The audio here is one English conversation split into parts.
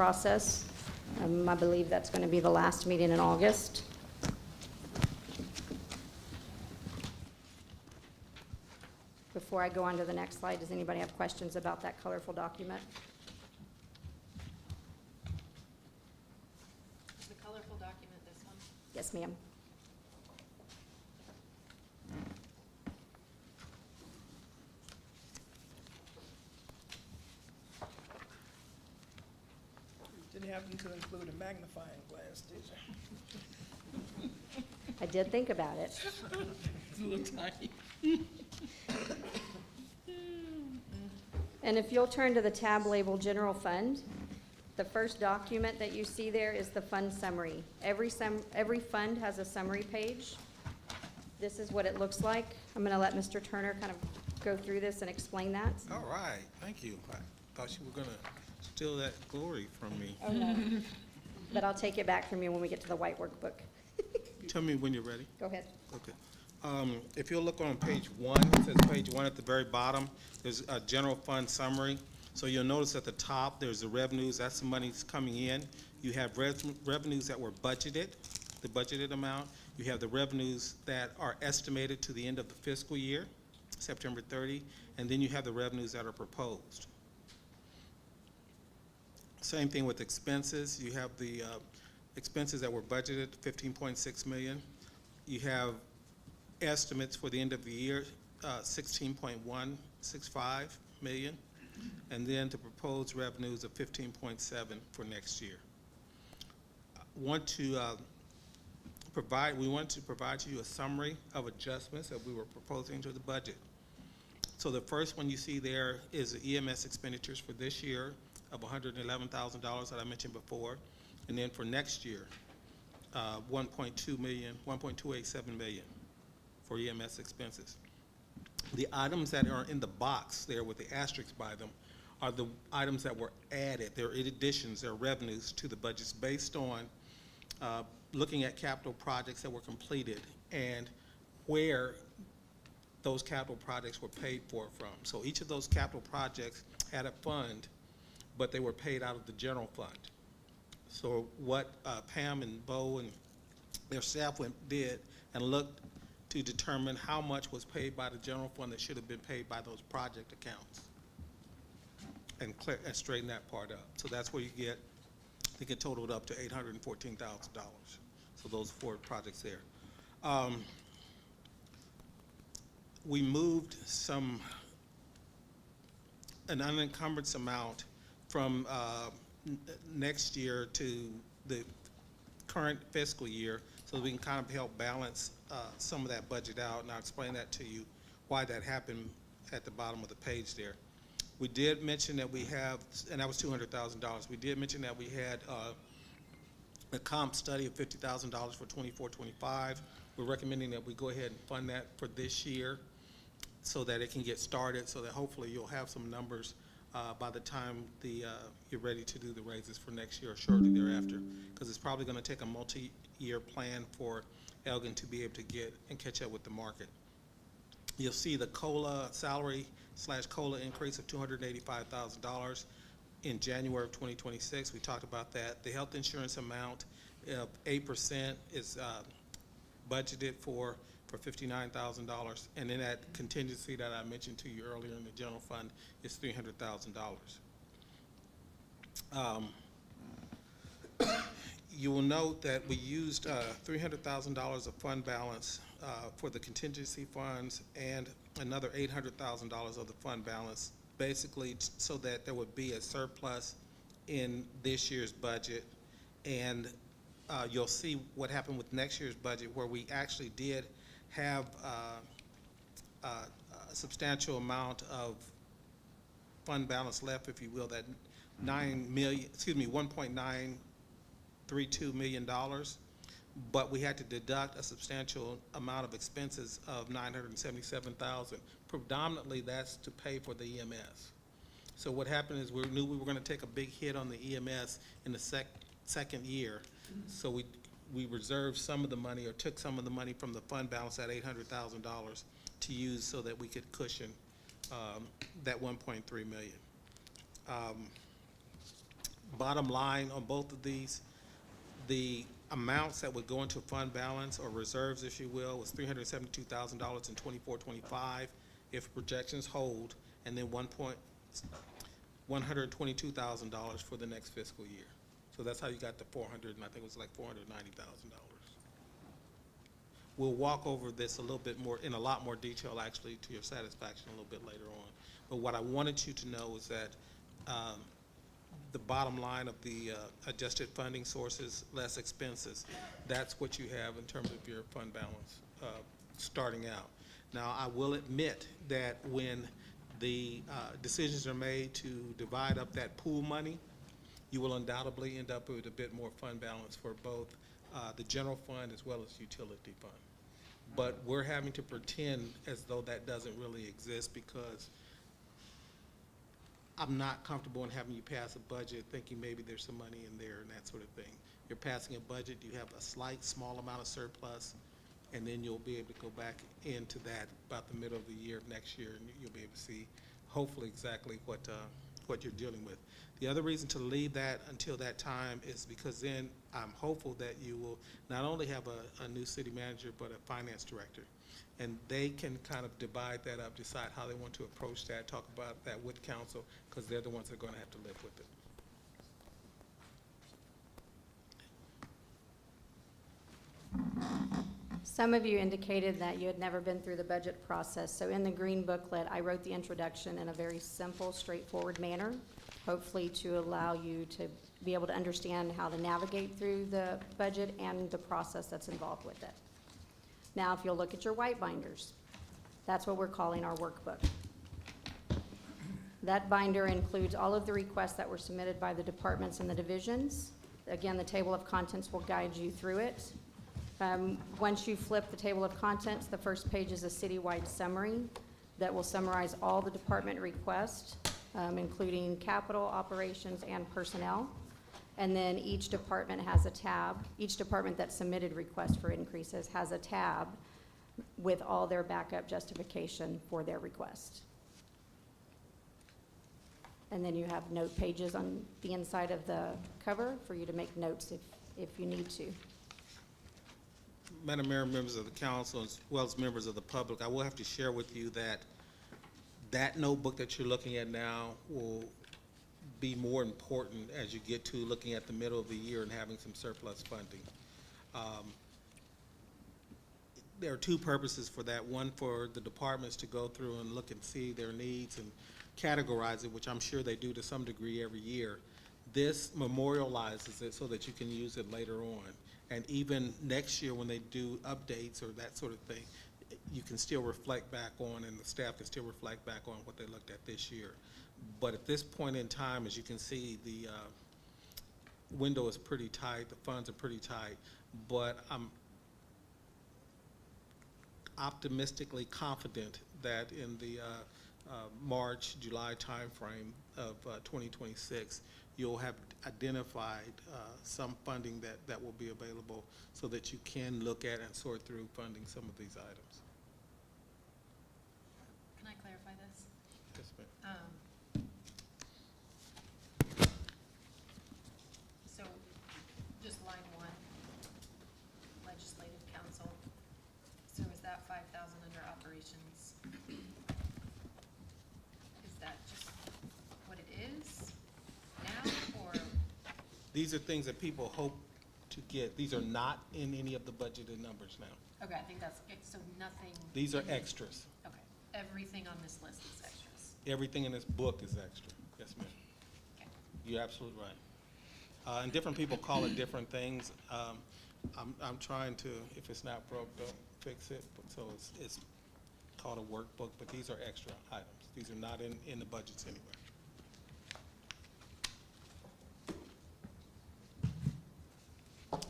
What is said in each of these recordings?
process. I believe that's going to be the last meeting in August. Before I go on to the next slide, does anybody have questions about that colorful document? Is the colorful document this one? Yes, ma'am. Didn't happen to include a magnifying glass, did you? I did think about it. It's a little tiny. And if you'll turn to the tab labeled General Fund, the first document that you see there is the fund summary. Every fund has a summary page. This is what it looks like. I'm going to let Mr. Turner kind of go through this and explain that. All right, thank you. I thought you were gonna steal that glory from me. Oh, no. But I'll take it back from you when we get to the white workbook. Tell me when you're ready. Go ahead. Okay. If you'll look on page 1, it says page 1 at the very bottom, there's a general fund summary. So you'll notice at the top, there's the revenues, that's the money's coming in. You have revenues that were budgeted, the budgeted amount. You have the revenues that are estimated to the end of the fiscal year, September 30, and then you have the revenues that are proposed. Same thing with expenses. You have the expenses that were budgeted, 15.6 million. You have estimates for the end of the year, 16.165 million, and then the proposed revenues of 15.7 for next year. We want to provide to you a summary of adjustments that we were proposing to the budget. So the first one you see there is the EMS expenditures for this year of $111,000 that I mentioned before, and then for next year, 1.287 million for EMS expenses. The items that are in the box there with the asterisks by them are the items that were added. They're additions, they're revenues to the budgets based on looking at capital projects that were completed and where those capital projects were paid for from. So each of those capital projects had a fund, but they were paid out of the general fund. So what Pam and Bo and their staff did and looked to determine how much was paid by the general fund that should have been paid by those project accounts and straighten that part up. So that's where you get, I think it totaled up to $814,000. So those 4 projects there. We moved an unencumbered amount from next year to the current fiscal year so that we can kind of help balance some of that budget out, and I'll explain that to you, why that happened at the bottom of the page there. We did mention that we have, and that was $200,000, we did mention that we had a comp study of $50,000 for 24-25. We're recommending that we go ahead and fund that for this year so that it can get started, so that hopefully you'll have some numbers by the time you're ready to do the raises for next year or shortly thereafter, because it's probably going to take a multi-year plan for Elgin to be able to get and catch up with the market. You'll see the COLA salary/COLA increase of $285,000 in January of 2026. We talked about that. The health insurance amount of 8% is budgeted for $59,000, and then that contingency that I mentioned to you earlier in the general fund is $300,000. You will note that we used $300,000 of fund balance for the contingency funds and another $800,000 of the fund balance, basically so that there would be a surplus in this year's budget. And you'll see what happened with next year's budget, where we actually did have a substantial amount of fund balance left, if you will, that $1.932 million, but we had to deduct a substantial amount of expenses of $977,000. Predominantly, that's to pay for the EMS. So what happened is we knew we were going to take a big hit on the EMS in the second year, so we reserved some of the money, or took some of the money from the fund balance at $800,000 to use so that we could cushion that $1.3 million. bottom line on both of these, the amounts that would go into fund balance or reserves, if you will, was $372,000 in 24-25 if projections hold, and then $122,000 for the next fiscal year. So that's how you got the 400, and I think it was like $490,000. We'll walk over this a little bit more, in a lot more detail, actually, to your satisfaction a little bit later on. But what I wanted you to know is that the bottom line of the adjusted funding sources less expenses, that's what you have in terms of your fund balance starting out. Now, I will admit that when the decisions are made to divide up that pool money, you will undoubtedly end up with a bit more fund balance for both the general fund as well as utility fund. But we're having to pretend as though that doesn't really exist, because I'm not comfortable in having you pass a budget thinking maybe there's some money in there and that sort of thing. You're passing a budget, you have a slight, small amount of surplus, and then you'll be able to go back into that about the middle of the year of next year, and you'll be able to see hopefully exactly what you're dealing with. The other reason to leave that until that time is because then I'm hopeful that you will not only have a new city manager, but a finance director. And they can kind of divide that up, decide how they want to approach that, talk about that with council, because they're the ones that are going to have to live with it. Some of you indicated that you had never been through the budget process. So in the green booklet, I wrote the introduction in a very simple, straightforward manner, hopefully to allow you to be able to understand how to navigate through the budget and the process that's involved with it. Now, if you'll look at your white binders, that's what we're calling our workbook. That binder includes all of the requests that were submitted by the departments and the divisions. Again, the table of contents will guide you through it. Once you flip the table of contents, the first page is a citywide summary that will summarize all the department requests, including capital, operations, and personnel. And then each department has a tab. Each department that submitted requests for increases has a tab with all their backup justification for their request. And then you have note pages on the inside of the cover for you to make notes if you need to. Madam Mayor, members of the council, as well as members of the public, I will have to share with you that that notebook that you're looking at now will be more important as you get to looking at the middle of the year and having some surplus funding. There are two purposes for that. One, for the departments to go through and look and see their needs and categorize it, which I'm sure they do to some degree every year. This memorializes it so that you can use it later on. And even next year when they do updates or that sort of thing, you can still reflect back on, and the staff can still reflect back on what they looked at this year. But at this point in time, as you can see, the window is pretty tight, the funds are pretty tight, but I'm optimistically confident that in the March, July timeframe of 2026, you'll have identified some funding that will be available so that you can look at and sort through funding some of these items. Can I clarify this? Yes, ma'am. So, just line one, legislative council. So is that 5,000 under operations? Is that just what it is now, or? These are things that people hope to get. These are not in any of the budgeted numbers now. Okay, I think that's, so nothing. These are extras. Okay, everything on this list is extras. Everything in this book is extra. Yes, ma'am. Okay. You're absolutely right. And different people call it different things. I'm trying to, if it's not broke, don't fix it. So it's called a workbook, but these are extra items. These are not in the budgets anywhere.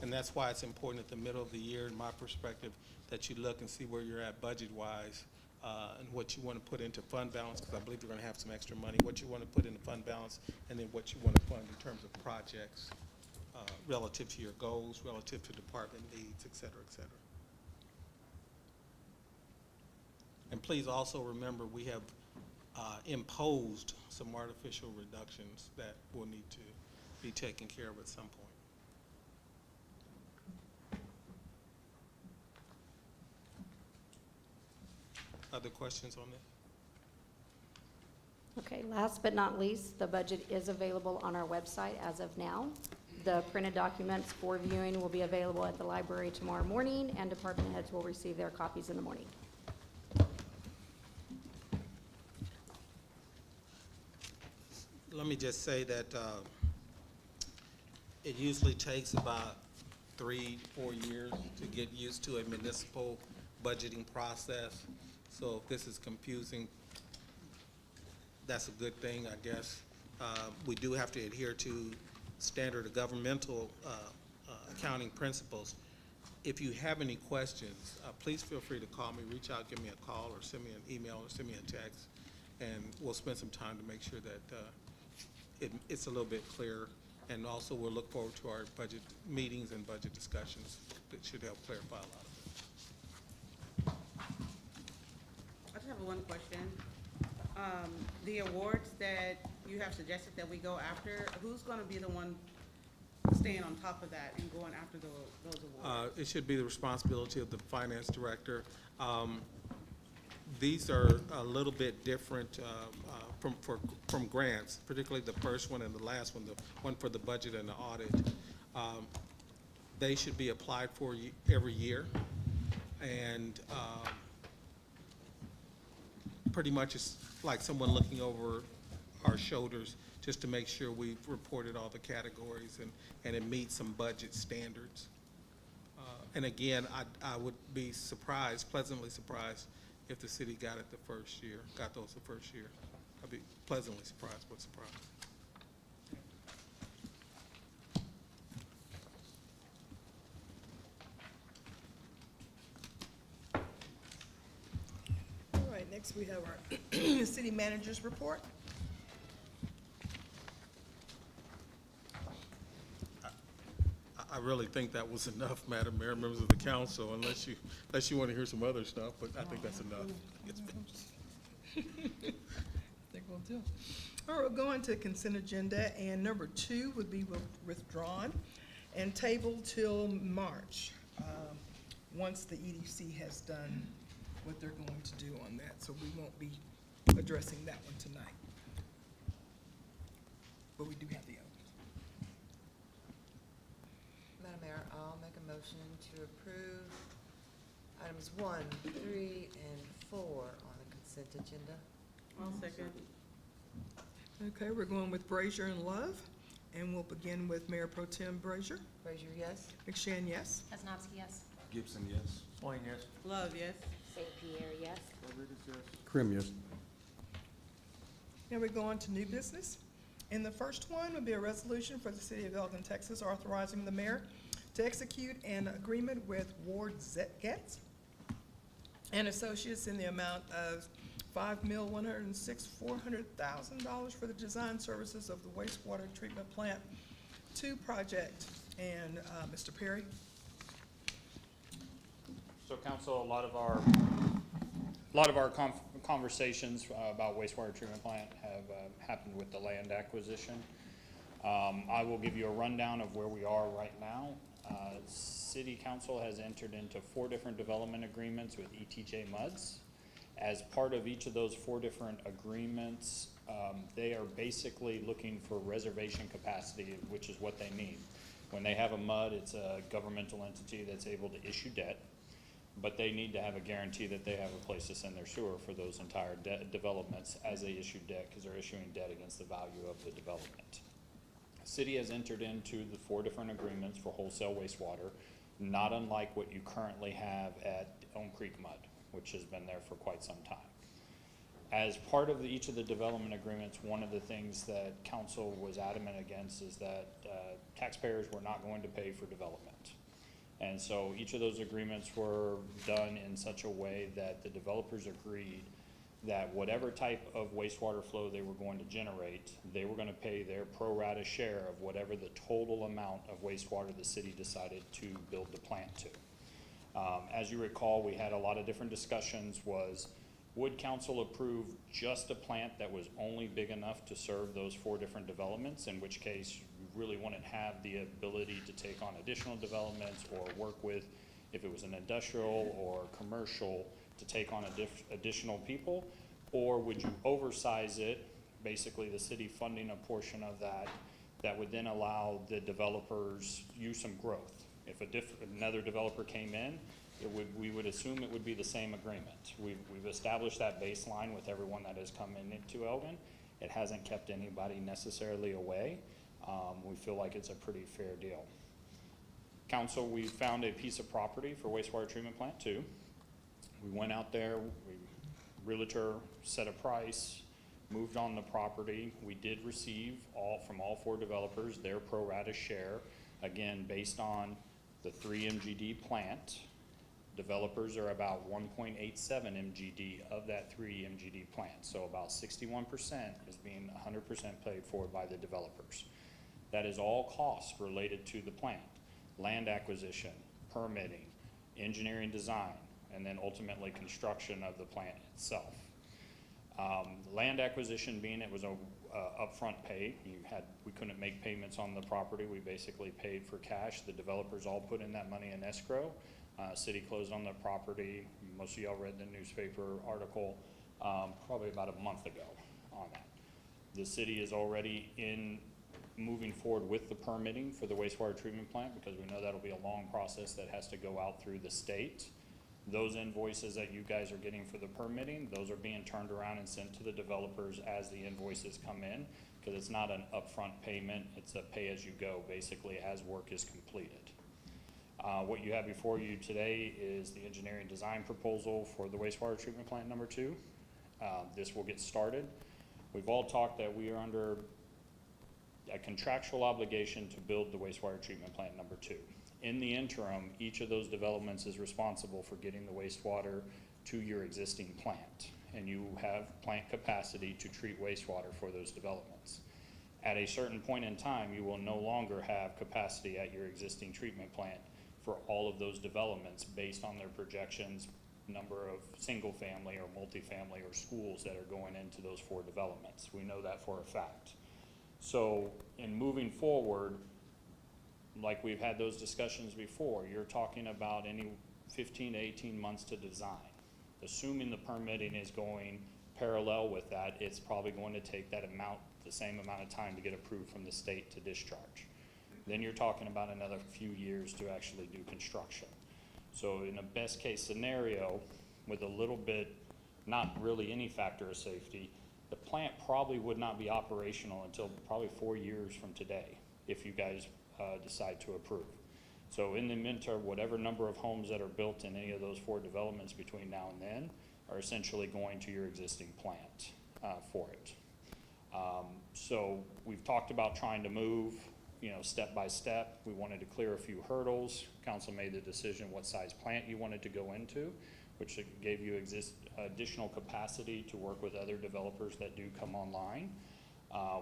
And that's why it's important at the middle of the year, in my perspective, that you look and see where you're at budget-wise and what you want to put into fund balance, because I believe you're going to have some extra money, what you want to put into fund balance, and then what you want to fund in terms of projects relative to your goals, relative to department needs, et cetera, et cetera. And please also remember, we have imposed some artificial reductions that we'll need to be taken care of at some point. Other questions on that? Okay, last but not least, the budget is available on our website as of now. The printed documents for viewing will be available at the library tomorrow morning, and department heads will receive their copies in the morning. Let me just say that it usually takes about 3-4 years to get used to a municipal budgeting process. So if this is confusing, that's a good thing, I guess. We do have to adhere to standard governmental accounting principles. If you have any questions, please feel free to call me, reach out, give me a call, or send me an email, or send me a text, and we'll spend some time to make sure that it's a little bit clearer. And also, we'll look forward to our budget meetings and budget discussions that should help clarify a lot of it. I just have one question. The awards that you have suggested that we go after, who's gonna be the one staying on top of that and going after those awards? It should be the responsibility of the finance director. These are a little bit different from grants, particularly the first one and the last one, the one for the budget and the audit. They should be applied for every year, and pretty much it's like someone looking over our shoulders just to make sure we've reported all the categories and it meets some budget standards. And again, I would be surprised, pleasantly surprised, if the city got it the first year, got those the first year. I'd be pleasantly surprised, but surprised. All right, next we have our city manager's report. I really think that was enough, Madam Mayor, members of the council, unless you want to hear some other stuff, but I think that's enough. I think we'll do. All right, we'll go into consent agenda, and number 2 would be withdrawn and tabled till March, once the EDC has done what they're going to do on that, so we won't be addressing that one tonight. But we do have the others. Madam Mayor, I'll make a motion to approve items 1, 3, and 4 on the consent agenda. I'll second. Okay, we're going with Brazier and Love, and we'll begin with Mayor Pro Tem Brazier. Brazier, yes? McShane, yes. Kaznowski, yes. Gibson, yes. Swain, yes. Love, yes. St. Pierre, yes. Rodriguez, yes. Krim, yes. Now we go on to new business. And the first one would be a resolution for the city of Elgin, Texas, authorizing the mayor to execute an agreement with Ward Getz and Associates in the amount of $5,106,400 for the design services of the wastewater treatment plant 2 project. And Mr. Perry? So council, a lot of our conversations about wastewater treatment plant have happened with the land acquisition. I will give you a rundown of where we are right now. City council has entered into 4 different development agreements with ETJ MUDs. As part of each of those 4 different agreements, they are basically looking for reservation capacity, which is what they need. When they have a MUD, it's a governmental entity that's able to issue debt, but they need to have a guarantee that they have a place to send their sewer for those entire developments as they issue debt, because they're issuing debt against the value of the development. City has entered into the 4 different agreements for wholesale wastewater, not unlike what you currently have at Elm Creek MUD, which has been there for quite some time. As part of each of the development agreements, one of the things that council was adamant against is that taxpayers were not going to pay for development. And so each of those agreements were done in such a way that the developers agreed that whatever type of wastewater flow they were going to generate, they were going to pay their pro rata share of whatever the total amount of wastewater the city decided to build the plant to. As you recall, we had a lot of different discussions. Would council approve just a plant that was only big enough to serve those 4 different developments, in which case really wouldn't have the ability to take on additional developments or work with, if it was an industrial or commercial, to take on additional people? Or would you oversize it, basically the city funding a portion of that, that would then allow the developers use some growth? If another developer came in, we would assume it would be the same agreement. We've established that baseline with everyone that has come into Elgin. It hasn't kept anybody necessarily away. We feel like it's a pretty fair deal. Council, we found a piece of property for wastewater treatment plant 2. We went out there, realtor set a price, moved on the property. We did receive from all 4 developers their pro rata share, again, based on the 3 MGD plant. Developers are about 1.87 MGD of that 3 MGD plant. So about 61% is being 100% paid for by the developers. That is all costs related to the plant: land acquisition, permitting, engineering design, and then ultimately construction of the plant itself. Land acquisition being it was a upfront pay. We couldn't make payments on the property. We basically paid for cash. The developers all put in that money in escrow. City closed on the property. Most of y'all read the newspaper article probably about a month ago on that. The city is already moving forward with the permitting for the wastewater treatment plant, because we know that'll be a long process that has to go out through the state. Those invoices that you guys are getting for the permitting, those are being turned around and sent to the developers as the invoices come in, because it's not an upfront payment, it's a pay-as-you-go, basically, as work is completed. What you have before you today is the engineering design proposal for the wastewater treatment plant number 2. This will get started. We've all talked that we are under a contractual obligation to build the wastewater treatment plant number 2. In the interim, each of those developments is responsible for getting the wastewater to your existing plant, and you have plant capacity to treat wastewater for those developments. At a certain point in time, you will no longer have capacity at your existing treatment plant for all of those developments based on their projections, number of single family or multifamily or schools that are going into those 4 developments. We know that for a fact. So in moving forward, like we've had those discussions before, you're talking about any 15 to 18 months to design. Assuming the permitting is going parallel with that, it's probably going to take that the same amount of time to get approved from the state to discharge. Then you're talking about another few years to actually do construction. So in a best case scenario, with a little bit, not really any factor of safety, the plant probably would not be operational until probably 4 years from today, if you guys decide to approve. So in the meantime, whatever number of homes that are built in any of those 4 developments between now and then are essentially going to your existing plant for it. So we've talked about trying to move, step by step. We wanted to clear a few hurdles. Council made the decision what size plant you wanted to go into, which gave you additional capacity to work with other developers that do come online.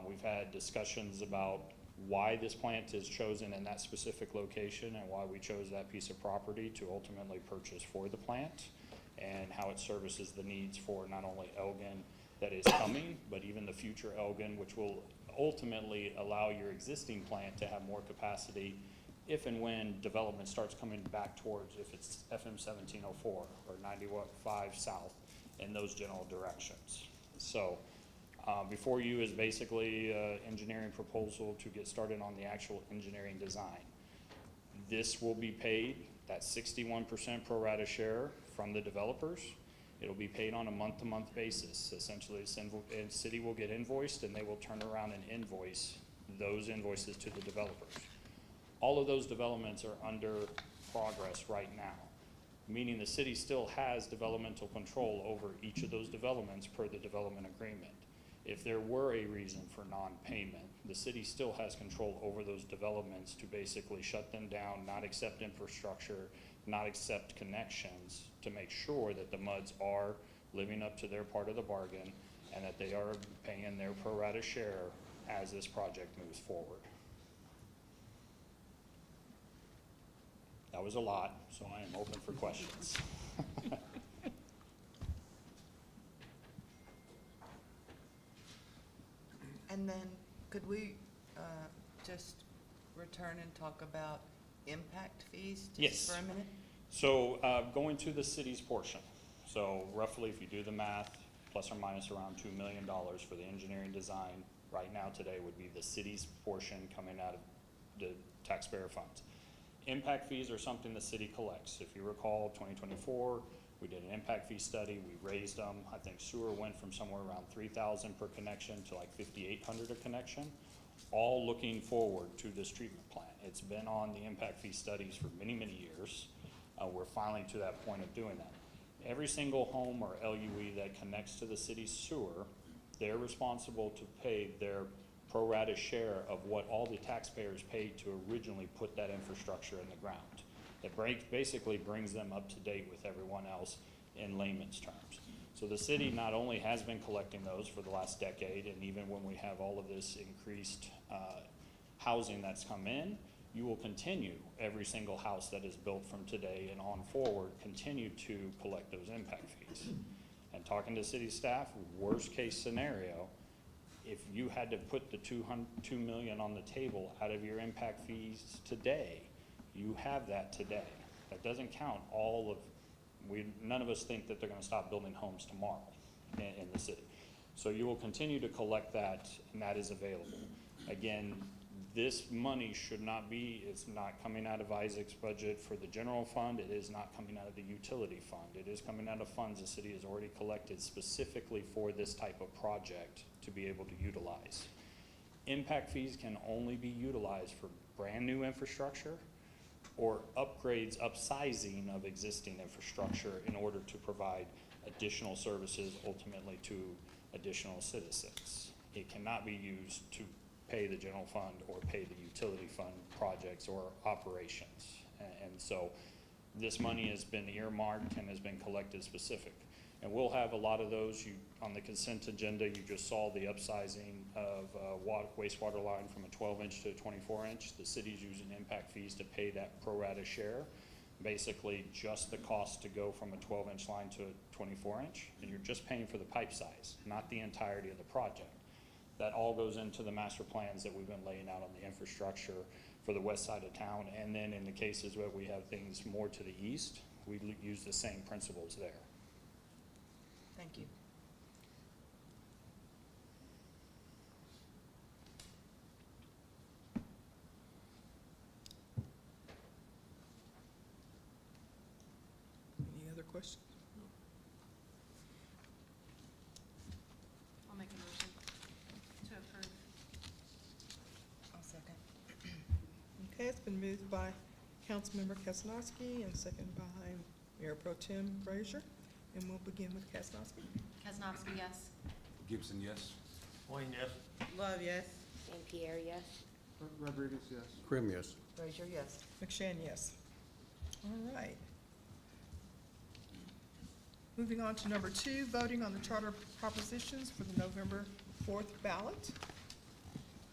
We've had discussions about why this plant is chosen in that specific location and why we chose that piece of property to ultimately purchase for the plant, and how it services the needs for not only Elgin that is coming, but even the future Elgin, which will ultimately allow your existing plant to have more capacity if and when development starts coming back towards, if it's FM 1704 or 95 South, in those general directions. So before you is basically an engineering proposal to get started on the actual engineering design. This will be paid, that 61% pro rata share from the developers. It'll be paid on a month-to-month basis. Essentially, the city will get invoiced, and they will turn around and invoice those invoices to the developers. All of those developments are under progress right now, meaning the city still has developmental control over each of those developments per the development agreement. If there were a reason for non-payment, the city still has control over those developments to basically shut them down, not accept infrastructure, not accept connections, to make sure that the MUDs are living up to their part of the bargain and that they are paying their pro rata share as this project moves forward. That was a lot, so I am open for questions. And then, could we just return and talk about impact fees Yes. just for a minute? So, going to the city's portion, so roughly if you do the math, plus or minus around $2 million for the engineering design, right now today would be the city's portion coming out of the taxpayer funds. Impact fees are something the city collects. If you recall, 2024, we did an impact fee study, we raised them. I think sewer went from somewhere around 3,000 per connection to like 5,800 a connection, all looking forward to this treatment plant. It's been on the impact fee studies for many, many years. We're finally to that point of doing that. Every single home or LUE that connects to the city's sewer, they're responsible to pay their pro rata share of what all the taxpayers paid to originally put that infrastructure in the ground. It basically brings them up to date with everyone else in layman's terms. So the city not only has been collecting those for the last decade, and even when we have all of this increased housing that's come in, you will continue every single house that is built from today and on forward, continue to collect those impact fees. And talking to city staff, worst case scenario, if you had to put the $2 million on the table out of your impact fees today, you have that today. That doesn't count all of, none of us think that they're gonna stop building homes tomorrow in the city. So you will continue to collect that, and that is available. Again, this money should not be, it's not coming out of Isaac's budget for the general fund, it is not coming out of the utility fund. It is coming out of funds the city has already collected specifically for this type of project to be able to utilize. Impact fees can only be utilized for brand new infrastructure or upgrades, upsizing of existing infrastructure in order to provide additional services ultimately to additional citizens. It cannot be used to pay the general fund or pay the utility fund projects or operations. And so this money has been earmarked and has been collected specific. And we'll have a lot of those. On the consent agenda, you just saw the upsizing of wastewater line from a 12-inch to a 24-inch. The city's using impact fees to pay that pro rata share. Basically just the cost to go from a 12-inch line to a 24-inch, and you're just paying for the pipe size, not the entirety of the project. That all goes into the master plans that we've been laying out on the infrastructure for the west side of town. And then in the cases where we have things more to the east, we use the same principles there. Thank you. Any other questions? I'll make a motion to approve. I'll second. Okay, it's been moved by Councilmember Kaznowski and seconded by Mayor Pro Tem Frazier. And we'll begin with Kaznowski. Kaznowski, yes. Gibson, yes. Wayne, yes. Love, yes. St. Pierre, yes. Rodriguez, yes. Krim, yes. Frazier, yes. McShane, yes. All right. Moving on to number 2, voting on the charter propositions for the November 4th ballot.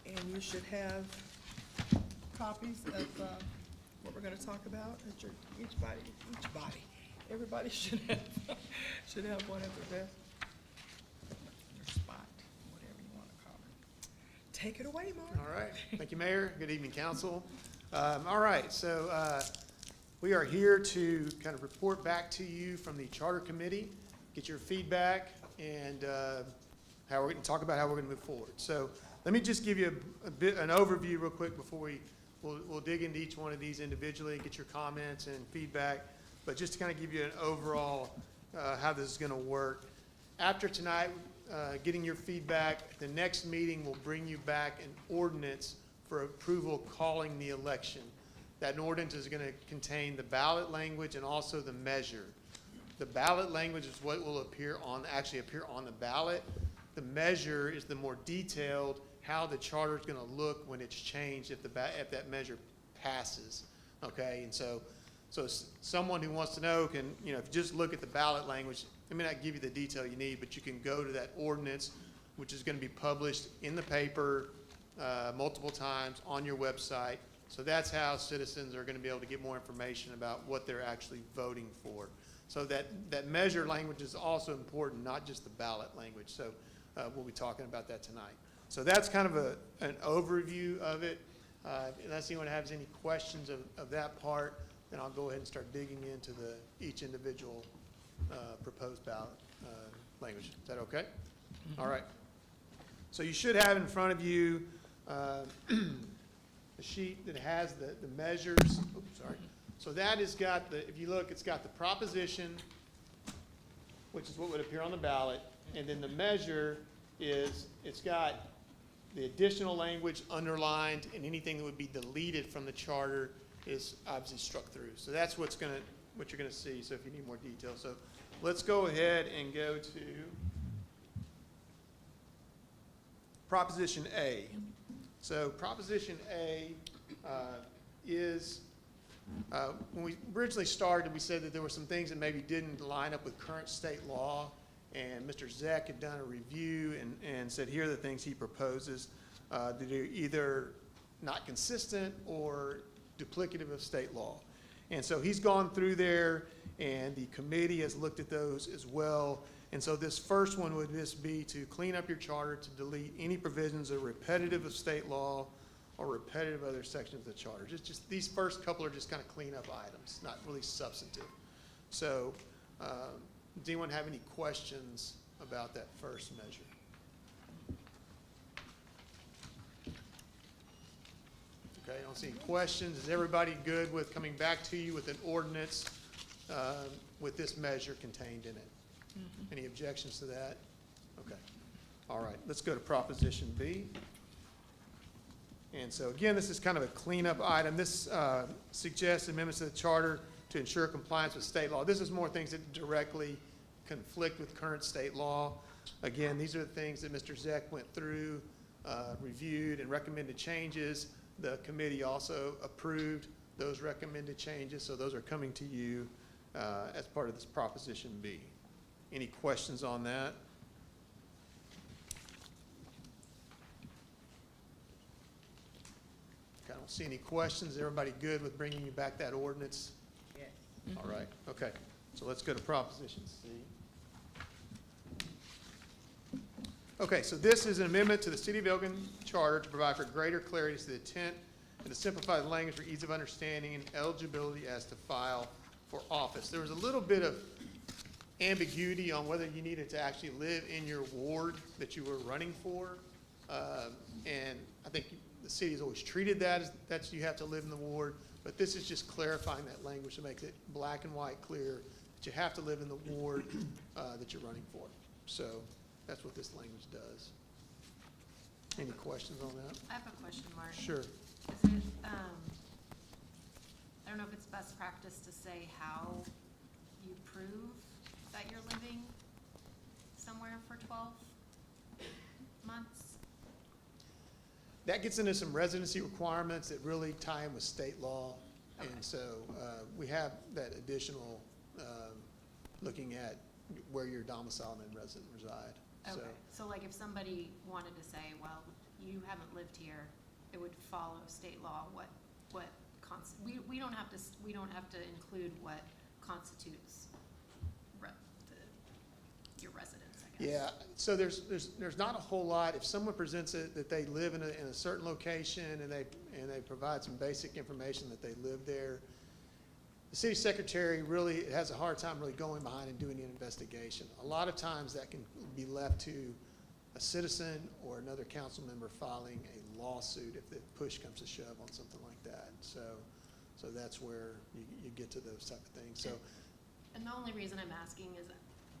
And you should have copies of what we're gonna talk about at your, everybody should have one at their desk, their spot, whatever you wanna call it. Take it away, Mark. All right. Thank you, Mayor. Good evening, council. All right, so we are here to kind of report back to you from the Charter Committee, get your feedback, and how we're going to talk about how we're going to move forward. So let me just give you an overview real quick before we'll dig into each one of these individually and get your comments and feedback. But just to kind of give you an overall how this is going to work. After tonight, getting your feedback, the next meeting will bring you back an ordinance for approval calling the election. That ordinance is going to contain the ballot language and also the measure. The ballot language is what will actually appear on the ballot. The measure is the more detailed, how the charter is going to look when it's changed if that measure passes. Okay, and so someone who wants to know can, if you just look at the ballot language, it may not give you the detail you need, but you can go to that ordinance, which is going to be published in the paper multiple times on your website. So that's how citizens are going to be able to get more information about what they're actually voting for. So that measure language is also important, not just the ballot language. So we'll be talking about that tonight. So that's kind of an overview of it. Unless anyone has any questions of that part, then I'll go ahead and start digging into each individual proposed ballot language. Is that okay? All right. So you should have in front of you a sheet that has the measures. Oops, sorry. So that has got if you look, it's got the proposition, which is what would appear on the ballot, and then the measure it's got the additional language underlined, and anything that would be deleted from the charter is obviously struck through. So that's what you're gonna see, so if you need more details. So let's go ahead and go to Proposition A. So Proposition A is, when we originally started, we said that there were some things that maybe didn't line up with current state law, and Mr. Zeck had done a review and said, here are the things he proposes that are either not consistent or duplicative of state law. And so he's gone through there, and the committee has looked at those as well. And so this first one would just be to clean up your charter to delete any provisions that are repetitive of state law or repetitive of other sections of the charter. Just these first couple are just kind of cleanup items, not really substantive. So does anyone have any questions about that first measure? Okay, I don't see any questions. Is everybody good with coming back to you with an ordinance with this measure contained in it? Any objections to that? Okay. All right, let's go to Proposition B. And so again, this is kind of a cleanup item. This suggests amendments to the charter to ensure compliance with state law. This is more things that directly conflict with current state law. Again, these are the things that Mr. Zeck went through, reviewed, and recommended changes. The committee also approved those recommended changes, so those are coming to you as part of this Proposition B. Any questions on that? Okay, I don't see any questions. Is everybody good with bringing you back that ordinance? Yes. All right, okay. So let's go to Proposition C. Okay, so this is an amendment to the City of Elgin Charter to provide for greater clarity to the intent and to simplify the language for ease of understanding and eligibility as to file for office. There was a little bit of ambiguity on whether you needed to actually live in your ward that you were running for. And I think the city has always treated that as that you have to live in the ward, but this is just clarifying that language to make it black and white clear that you have to live in the ward that you're running for. So that's what this language does. Any questions on that? I have a question, Mark. Sure. Is it, I don't know if it's best practice to say how you prove that you're living somewhere for 12 months? That gets into some residency requirements that really tie in with state law. Okay. And so we have that additional looking at where you're domiciled and resident reside. So, Okay, so like if somebody wanted to say, well, you haven't lived here, it would follow state law, we don't have to include what constitutes your residence, I guess. yeah, so there's not a whole lot. If someone presents it that they live in a certain location and they provide some basic information that they live there, the city secretary really has a hard time really going behind and doing an investigation. A lot of times that can be left to a citizen or another council member filing a lawsuit if the push comes to shove on something like that. So that's where you get to those type of things. So And the only reason I'm asking is,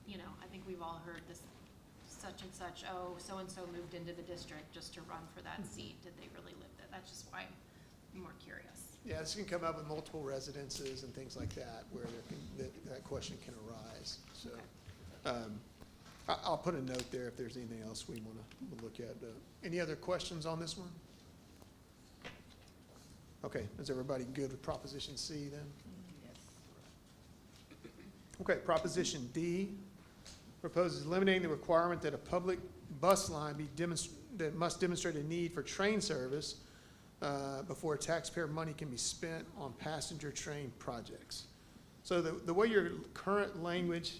you know, I think we've all heard this such and such, oh, so-and-so moved into the district just to run for that seat. Did they really live there? That's just why I'm more curious. yeah, this can come up with multiple residences and things like that where that question can arise. So I'll put a note there if there's anything else we want to look at. Any other questions on this one? Okay, is everybody good with Proposition C then? Yes. Okay, Proposition D proposes eliminating the requirement that a public bus line that must demonstrate a need for train service before taxpayer money can be spent on passenger train projects. So the way your current language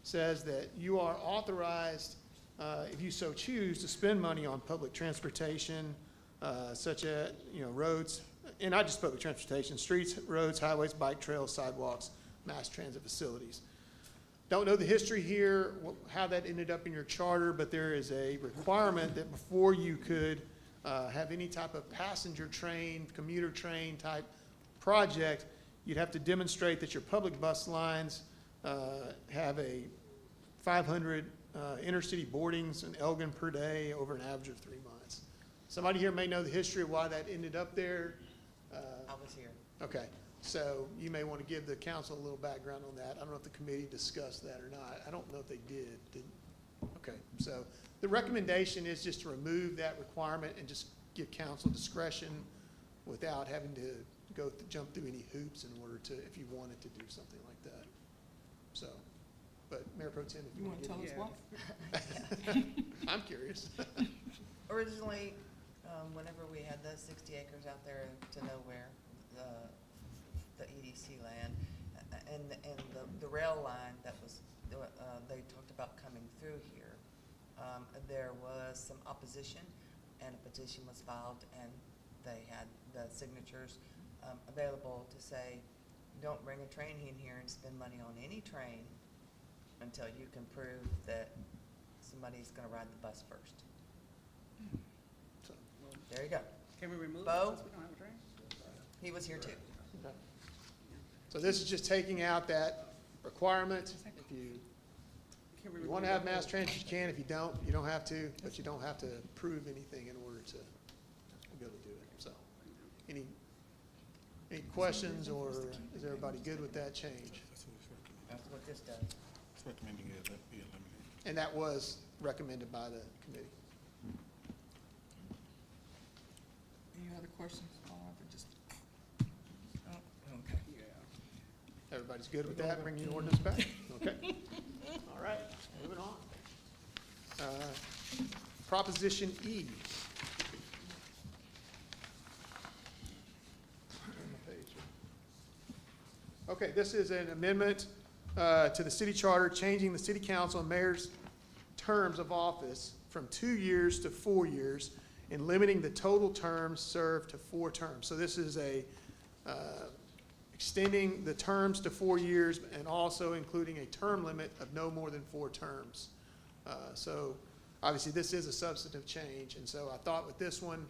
says that you are authorized, if you so choose, to spend money on public transportation such as, roads, and I just spoke with transportation, streets, roads, highways, bike trails, sidewalks, mass transit facilities. Don't know the history here, how that ended up in your charter, but there is a requirement that before you could have any type of passenger train, commuter train type project, you'd have to demonstrate that your public bus lines have a 500 intercity boardings in Elgin per day over an average of 3 months. Somebody here may know the history of why that ended up there. I was here. Okay, so you may want to give the council a little background on that. I don't know if the committee discussed that or not. I don't know if they did. Okay, so the recommendation is just to remove that requirement and just give council discretion without having to jump through any hoops in order to, if you wanted to do something like that. So, but Mayor Pro Tem, if you want to tell give us why? I'm curious. Originally, whenever we had the 60 acres out there to nowhere, the EDC land, and the rail line that was, they talked about coming through here, there was some opposition, and a petition was filed, and they had the signatures available to say, don't bring a train in here and spend money on any train until you can prove that somebody's gonna ride the bus first. So, There you go. Can we remove it Bo? since we don't have a train? He was here too. okay. So this is just taking out that requirement. If you Can we you remove want to have that? mass transit, you can. If you don't, you don't have to, but you don't have to prove anything in order to be able to do it. So, any questions, or is everybody good with that change? That's what this does. It's recommending it be eliminated. And that was recommended by the committee. Any other questions? Okay. Everybody's good with that? Bring the ordinance back? Okay. All right, moving on. Proposition E. Okay, this is an amendment to the city charter, changing the city council and mayor's terms of office from 2 years to 4 years, and limiting the total terms served to 4 terms. So this is extending the terms to 4 years and also including a term limit of no more than 4 terms. So obviously, this is a substantive change, and so I thought with this one,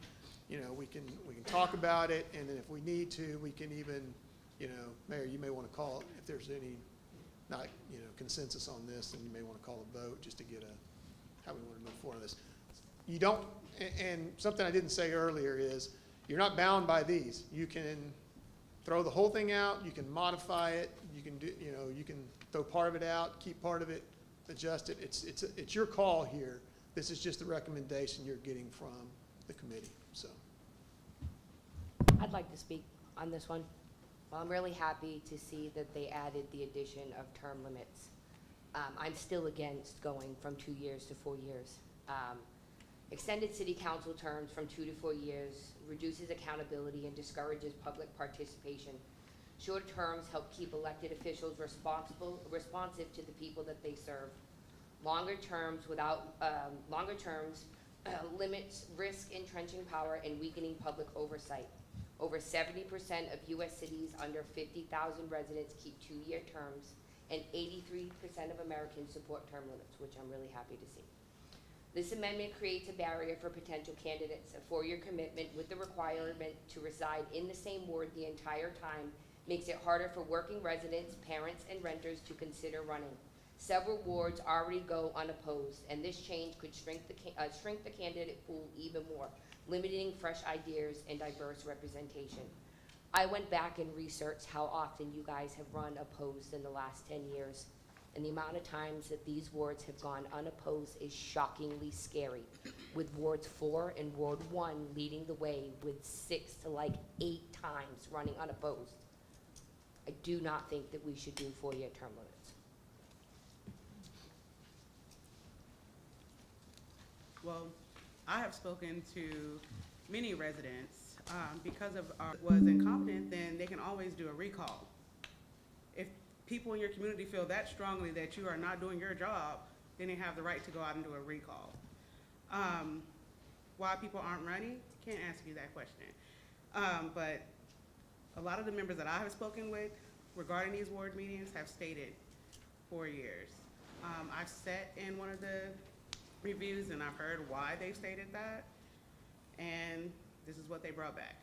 we can talk about it, and then if we need to, we can even, Mayor, you may want to call, if there's any, not, consensus on this, then you may want to call a vote just to get how we want to move forward on this. You don't, and something I didn't say earlier is, you're not bound by these. You can throw the whole thing out, you can modify it, you can do, you can throw part of it out, keep part of it, adjust it. It's your call here. This is just the recommendation you're getting from the committee, so. I'd like to speak on this one. Well, I'm really happy to see that they added the addition of term limits. I'm still against going from 2 years to 4 years. Extended city council terms from 2 to 4 years reduces accountability and discourages public participation. Short terms help keep elected officials responsive to the people that they serve. Longer terms limits risk entrenching power and weakening public oversight. Over 70% of U.S. cities under 50,000 residents keep 2-year terms, and 83% of Americans support term limits, which I'm really happy to see. This amendment creates a barrier for potential candidates. A 4-year commitment with the requirement to reside in the same ward the entire time makes it harder for working residents, parents, and renters to consider running. Several wards already go unopposed, and this change could shrink the candidate pool even more, limiting fresh ideas and diverse representation. I went back and researched how often you guys have run opposed in the last 10 years. And the amount of times that these wards have gone unopposed is shockingly scary, with wards 4 and Ward 1 leading the way with 6 to 8 times running unopposed. I do not think that we should do 4-year term limits. Well, I have spoken to many residents, because of was incompetent, then they can always do a recall. If people in your community feel that strongly that you are not doing your job, then they have the right to go out and do a recall. why people aren't running, can't answer you that question. But a lot of the members that I have spoken with regarding these ward meetings have stated 4 years. I've sat in one of the reviews and I've heard why they've stated that, and this is what they brought back.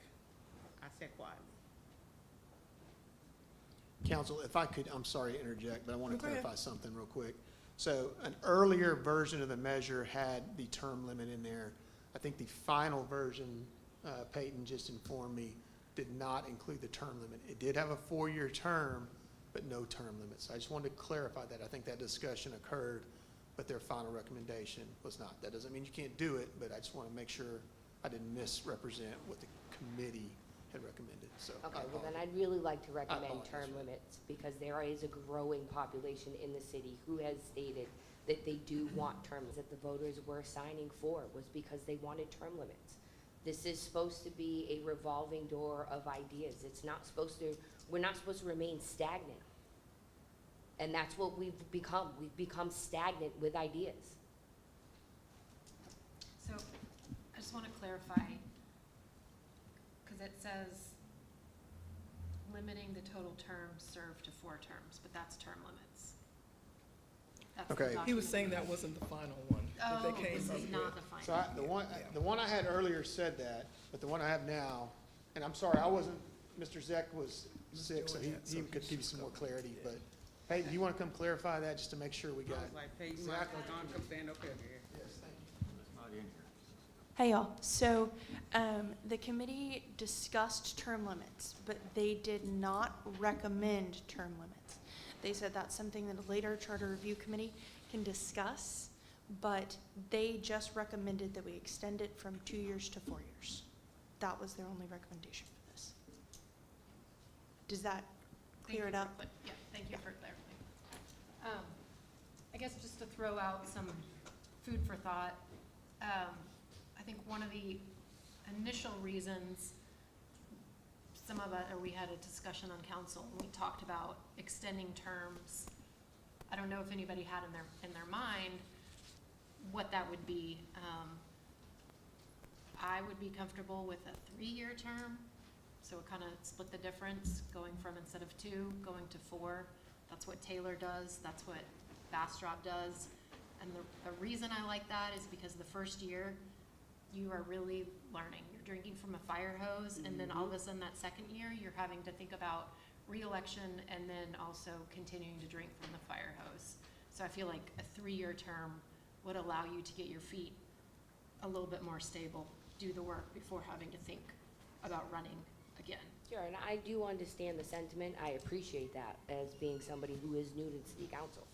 I sat quietly. Council, if I could, I'm sorry to interject, but I want to Go ahead. clarify something real quick. So an earlier version of the measure had the term limit in there. I think the final version, Peyton just informed me, did not include the term limit. It did have a 4-year term, but no term limits. I just wanted to clarify that. I think that discussion occurred, but their final recommendation was not. That doesn't mean you can't do it, but I just want to make sure I didn't misrepresent what the committee had recommended, so. I Okay, well then apologize. I'd really like to recommend apologize term for that. limits, because there is a growing population in the city who has stated that they do want terms, that the voters were signing for was because they wanted term limits. This is supposed to be a revolving door of ideas. It's not supposed to, we're not supposed to remain stagnant. And that's what we've become. We've become stagnant with ideas. So I just want to clarify, because it says limiting the total terms served to 4 terms, but that's term limits. That's the Okay. He was document. saying that wasn't the final one that Oh, they came this up is with. not the final. So the one I had earlier said that, but the one I have now, and I'm sorry, I wasn't, Mr. Zeck was sick, so doing that, so he he could give you should some more cover it, clarity, yeah. but Peyton, you want to come clarify that just to make sure we I got? was like, hey, you might as well go and come stand up here. Yes, thank you. Hey y'all, so the committee discussed term limits, but they did not recommend term limits. They said that's something that a later charter review committee can discuss, but they just recommended that we extend it from 2 years to 4 years. That was their only recommendation for this. Does that Thank clear you it for up? Yeah, thank you for clarifying. I guess just to throw out some food for thought, I think one of the initial reasons some of us, or we had a discussion on council, and we talked about extending terms. I don't know if anybody had in their mind what that would be. I would be comfortable with a 3-year term, so it kind of split the difference, going from instead of 2, going to 4. That's what Taylor does, that's what Bastrop does. And the reason I like that is because the first year, you are really learning. You're drinking from a fire hose, and then all of a sudden that second year, you're having to think about reelection and then also continuing to drink from the fire hose. So I feel like a 3-year term would allow you to get your feet a little bit more stable, do the work before having to think about running again. Sure, and I do understand the sentiment. I appreciate that as being somebody who is new to the city council.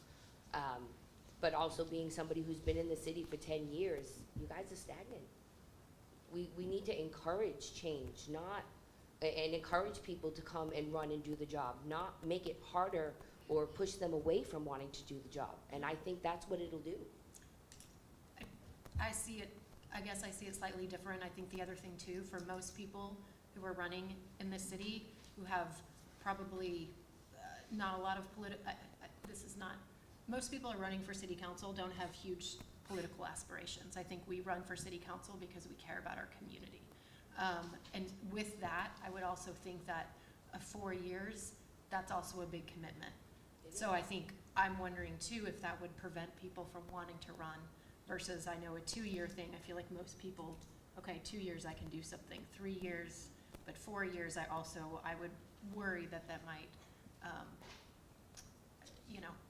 But also being somebody who's been in the city for 10 years, you guys are stagnant. We need to encourage change, and encourage people to come and run and do the job, not make it harder or push them away from wanting to do the job. And I think that's what it'll do. I see it, I guess I see it slightly different. I think the other thing too, for most people who are running in this city, who have probably not a lot of most people are running for city council don't have huge political aspirations. I think we run for city council because we care about our community. And with that, I would also think that 4 years, that's also a big commitment. So I think, I'm wondering too, if that would prevent people from wanting to run versus, I know a 2-year thing, I feel like most people, okay, 2 years I can do something, 3 years, but 4 years I would worry that might,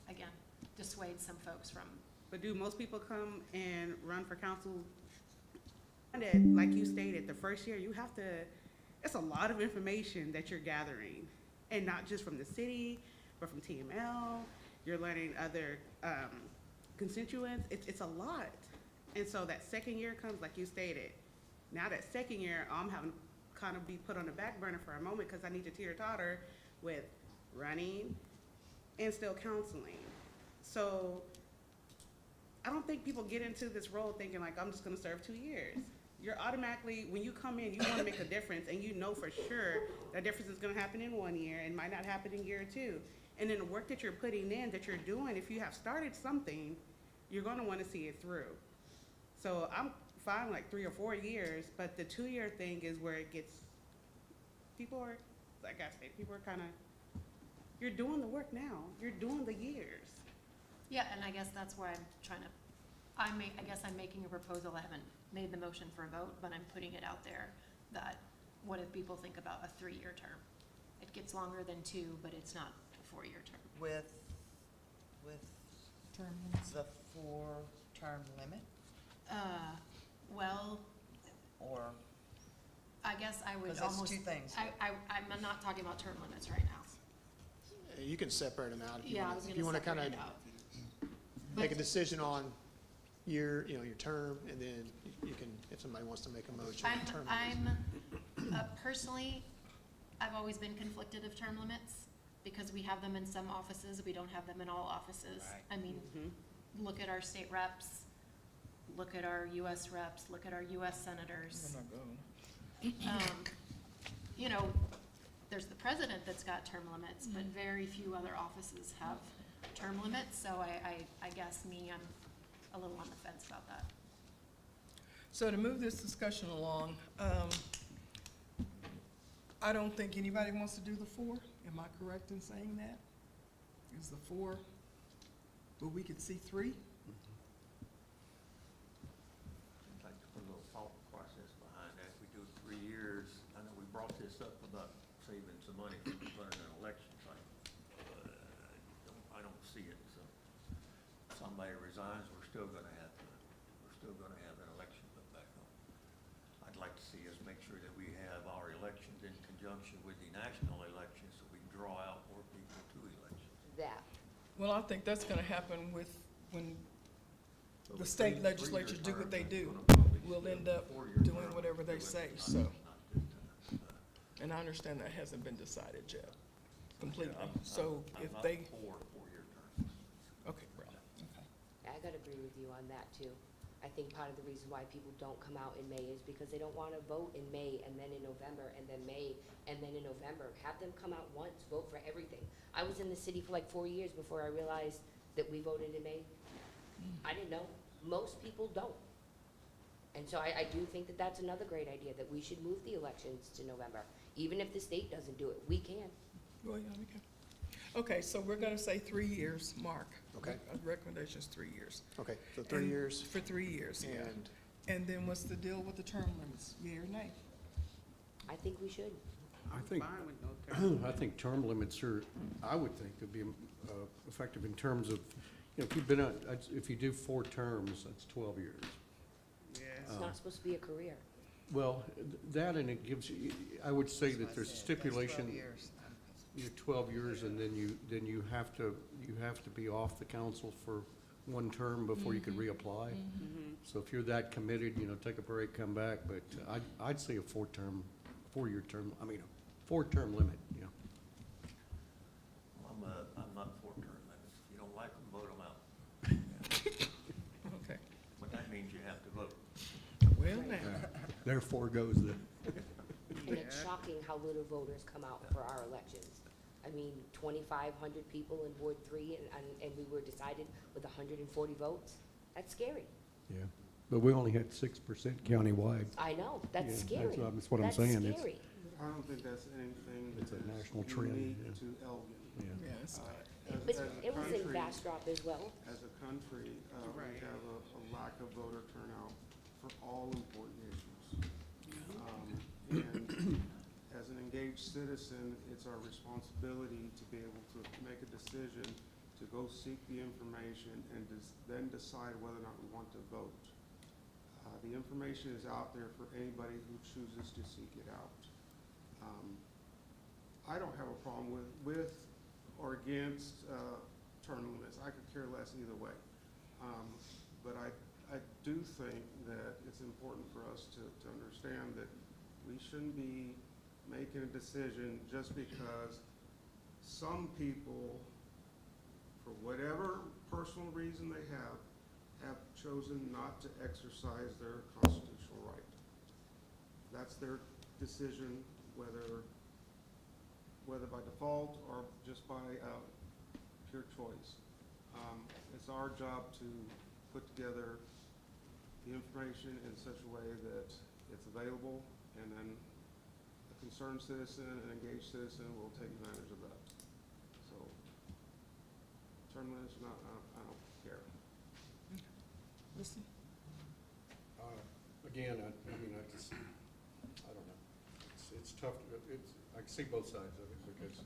again, dissuade some folks from. But do most people come and run for council? And like you stated, the first year, you have to, it's a lot of information that you're gathering. And not just from the city, but from TML, you're learning other constituents, it's a lot. And so that second year comes, like you stated. Now that second year, I'm having to kind of be put on the back burner for a moment because I need to teeter-totter with running and still counseling. So I don't think people get into this role thinking like, I'm just gonna serve 2 years. You're automatically, when you come in, you wanna make a difference, and you know for sure that difference is gonna happen in 1 year and might not happen in year 2. And then the work that you're putting in, that you're doing, if you have started something, you're gonna wanna see it through. So fine, like 3 or 4 years, but the 2-year thing is where it gets, people are, like I say, people are kind of, you're doing the work now, you're doing the years. Yeah, and I guess that's why I'm trying to, I guess I'm making a proposal, I haven't made the motion for a vote, but I'm putting it out there, that what if people think about a 3-year term? It gets longer than 2, but it's not a 4-year term. With Term limits. the 4-term limit, Well, or, I guess I would because that's almost. 2 things. I'm not talking about term limits right now. You can separate them out if you Yeah, I want, was if gonna you want to kind separate of it out. make a But decision on your term, and then you can, if somebody wants to make a motion on term limits. Personally, I've always been conflicted of term limits, because we have them in some offices, we don't have them in all offices. I mean, look at our state reps, look at our US reps, look at our US senators. I'm not going. You know, there's the president that's got term limits, but very few other offices have term limits, so I guess I'm a little on the fence about that. So to move this discussion along, I don't think anybody wants to do the 4. Am I correct in saying that? Is the 4, but we could see 3? I'd like to put a little thought process behind that. We do 3 years. I know we brought this up about saving some money from running an election cycle. I don't see it, so if somebody resigns, we're still gonna have an election put back on. I'd like to see us make sure that we have our elections in conjunction with the national elections, so we can draw out more people to elections. That, Well, I think that's gonna happen when So the a state 3-year legislatures do what they term do. is gonna probably We'll be end a up 4-year doing term. whatever they Do it. say, Not- so. not this time. And I understand that hasn't been decided yet, completely. I'm- So I'm if not they, for 4-year terms. okay, Ralph, okay. I gotta agree with you on that too. I think part of the reason why people don't come out in May is because they don't wanna vote in May and then in November and then May and then in November. Have them come out once, vote for everything. I was in the city for like 4 years before I realized that we voted in May. I didn't know. Most people don't. And so I do think that that's another great idea, that we should move the elections to November. Even if the state doesn't do it, we can. Well, yeah, we can. Okay, so we're gonna say 3 years, Mark. Okay. Recommendation's 3 years. Okay, so 3 And- years, For 3 years, yeah. and And then what's the deal with the term limits, yea or nay? I think we should. I'm think- fine with no term. I think term limits are, I would think would be effective in terms of, if you've been, if you do 4 terms, that's 12 years. Yes. It's not supposed to be a career. Well, that and it gives you, I would say That's what that I there's a said, that's 12 stipulation, years. you're 12 years and then you have to be off the council for 1 term before you could reapply. So if you're that committed, take a break, come back, but I'd say a 4-year term, 4-term limit, yeah. I'm not for term limits. If you don't like them, vote them out. Okay, But that means you have to vote. well now, Therefore goes the, And it's shocking how little voters come out for our elections. I mean, 2,500 people in Ward 3, and we were decided with 140 votes. That's scary. yeah. But we only had 6% countywide. I know, Yeah, that's scary. that's what I'm saying. That's scary. I don't think that's anything It's a that's national trend, unique yeah. to Elgin. Yeah. yeah, it's, As But a it was in country- Bastrop as well. As a country, we Right. have a lack of voter turnout for all important issues. And as an engaged citizen, it's our responsibility to be able to make a decision, to go seek the information, and then decide whether or not we want to vote. The information is out there for anybody who chooses to seek it out. I don't have a problem with or against term limits. I could care less either way. But I do think that it's important for us to understand that we shouldn't be making a decision just because some people, for whatever personal reason they have chosen not to exercise their constitutional right. That's their decision, whether by default or just by pure choice. It's our job to put together the information in such a way that it's available, and then a concerned citizen, an engaged citizen will take advantage of that. So, term limits, I don't care. Listen, Again, I mean, I don't know. It's tough, I can see both sides of it, because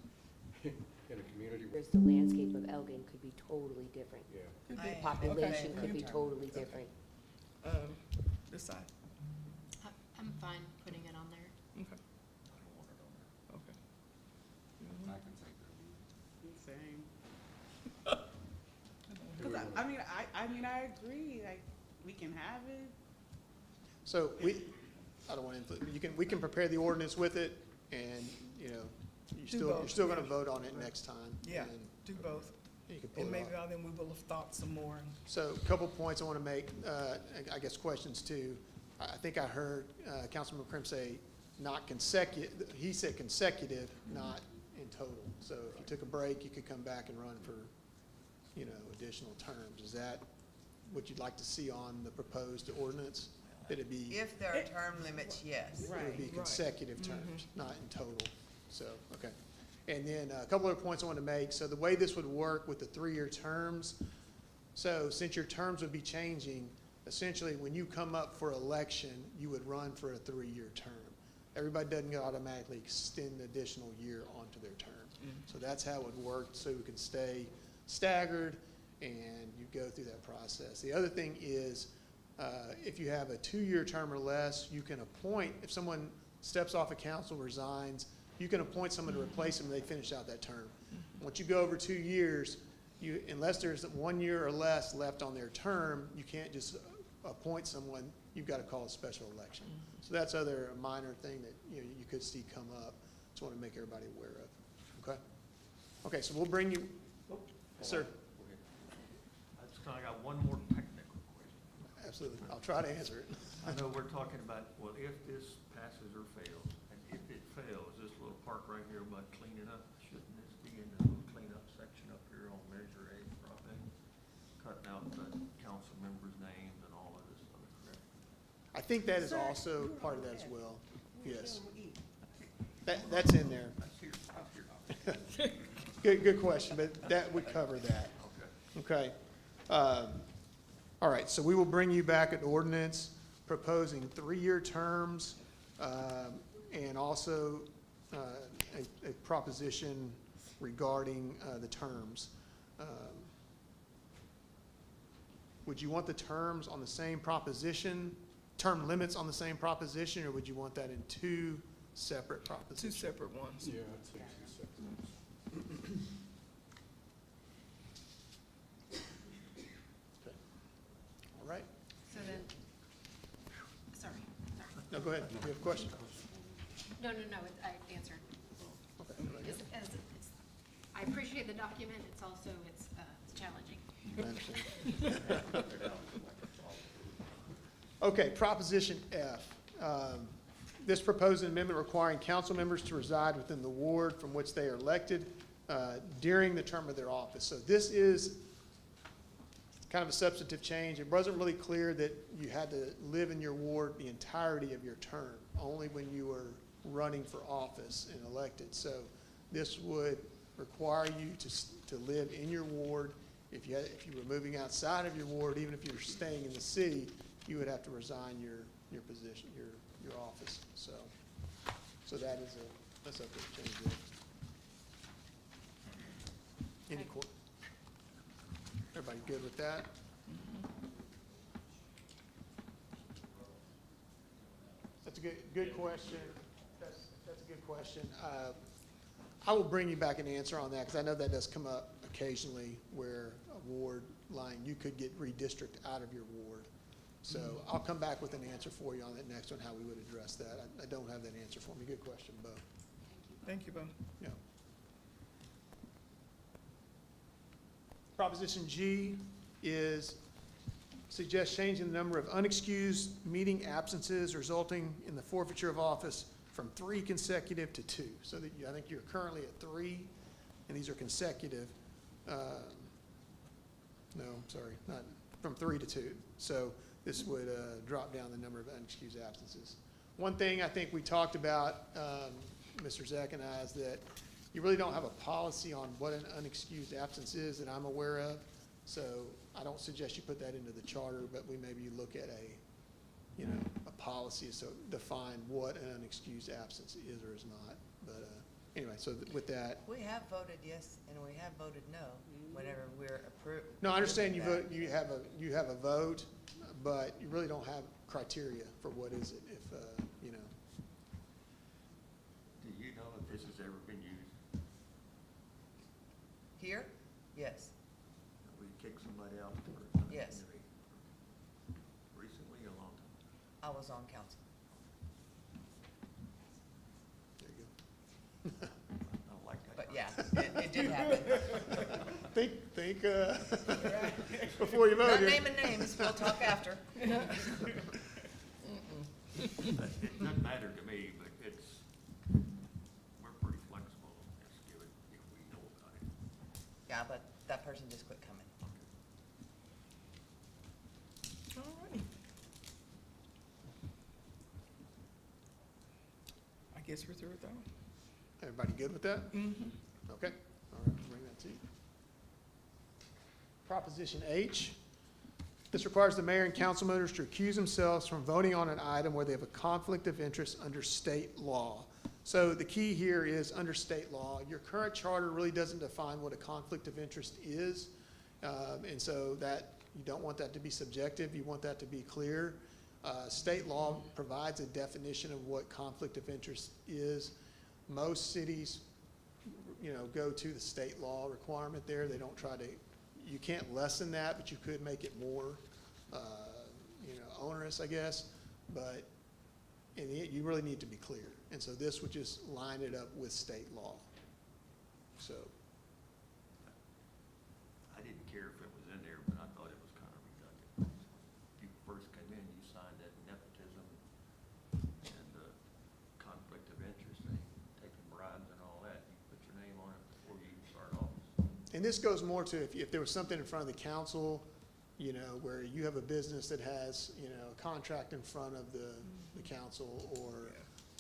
in a community, There's the landscape of Elgin could be totally different. yeah. could I be. am Population okay. could be totally different. This side, I'm fine putting it on there. okay. Okay. I can take that. Same. Cause I mean, I agree, like, we can have it. So I don't want to, we can prepare the ordinance with it, and, you know, you're both, still gonna yeah. vote on it next time. Yeah, and do both. You can pull And it maybe off. then we will have thought some more. So a couple points I want to make, I guess questions too. I think I heard Councilmember Krim say not consecutive, he said consecutive, not in total. So if you took a break, you could come back and run for, you know, additional terms. Is that what you'd like to see on the proposed ordinance? That it'd be, If there are term limits, yes. it would be Right. consecutive terms, not in total. So, okay. And then a couple other points I want to make. So the way this would work with the 3-year terms, so since your terms would be changing, essentially when you come up for election, you would run for a 3-year term. Everybody doesn't automatically extend an additional year onto their term. So that's how it would work, so we can stay staggered and you go through that process. The other thing is, if you have a 2-year term or less, you can appoint, if someone steps off of council, resigns, you can appoint someone to replace them and they finish out that term. Once you go over 2 years, unless there's 1 year or less left on their term, you can't just appoint someone, you've got to call a special election. So that's a minor thing that, you know, you could see come up. Just want to make everybody aware of. Okay? Okay, so we'll bring you, sir. I just kinda got one more technical question. Absolutely. I'll try to answer it. I know we're talking about, well, if this passes or fails, and if it fails, this little park right here about cleaning up, shouldn't this be in the little cleanup section up here on Measure A, probably? Cutting out the council members' names and all of this other crap. I think that is Sir, also you part of are that as okay. well. Yes. We'll eat. That's in there. That's here. Good question, but that would cover that. Okay. Okay. All right, so we will bring you back an ordinance proposing 3-year terms, and also a proposition regarding the terms. Would you want the terms on the same proposition, term limits on the same proposition, or would you want that in 2 separate Two propositions? separate ones. Yeah, I'd say 2 separate. Okay. All right. So then, sorry. No, go ahead. You have a question? No, I answered. Okay. I appreciate the document, it's also, it's challenging. I understand. Okay, Proposition F. This proposed amendment requiring council members to reside within the ward from which they are elected during the term of their office. So this is kind of a substantive change. It wasn't really clear that you had to live in your ward the entirety of your term, only when you were running for office and elected. So this would require you to live in your ward. If you were moving outside of your ward, even if you were staying in the city, you would have to resign your position, your office. So that's a big change there. Any everybody good with that? That's a good question. That's a good question. I will bring you back an answer on that, because I know that does come up occasionally where a ward line, you could get redistricted out of your ward. So I'll come back with an answer for you on that next one, how we would address that. I don't have that answer for me. Good question, Bo. Thank you, Bo. Yeah. Proposition G is suggests changing the number of unexcused meeting absences resulting in the forfeiture of office from 3 consecutive to 2. So that I think you're currently at 3, and these are consecutive. No, I'm sorry, not from 3 to 2. So this would drop down the number of unexcused absences. One thing I think we talked about, Mr. Zek and I, is that you really don't have a policy on what an unexcused absence is that I'm aware of. So I don't suggest you put that into the charter, but we maybe look at a policy to define what an unexcused absence is or is not. But anyway, so with that, We have voted yes and we have voted no whenever we're approved. no, I understand you vote, you have a vote, but you really don't have criteria for what is it, if, Do you know if this has ever been used? Here? Yes. We kick somebody out for Yes. recently, a long time? I was on council. there you go. I don't like that. But yeah, it did happen. Think, before you vote Not here. naming names, we'll talk after. It doesn't matter to me, but we're pretty flexible on this, given if we know about it. Yeah, but that person just quit coming. All righty. I guess we're through with that one. Everybody good with that? Mm-hmm. Okay, all right, I'll bring that to you. Proposition H, this requires the mayor and council members to recuse themselves from voting on an item where they have a conflict of interest under state law. So the key here is under state law. Your current charter really doesn't define what a conflict of interest is. And so that, you don't want that to be subjective, you want that to be clear. State law provides a definition of what conflict of interest is. Most cities, go to the state law requirement there. They don't try to, you can't lessen that, but you could make it more, onerous, I guess. But in the end, you really need to be clear. And so this would just line it up with state law. So, I didn't care if it was in there, but I thought it was kind of redundant. You first came in, you signed that nepotism and the conflict of interest thing, taking bribes and all that. You put your name on it before you even start office. and this goes more to if there was something in front of the council, where you have a business that has, a contract in front of the council or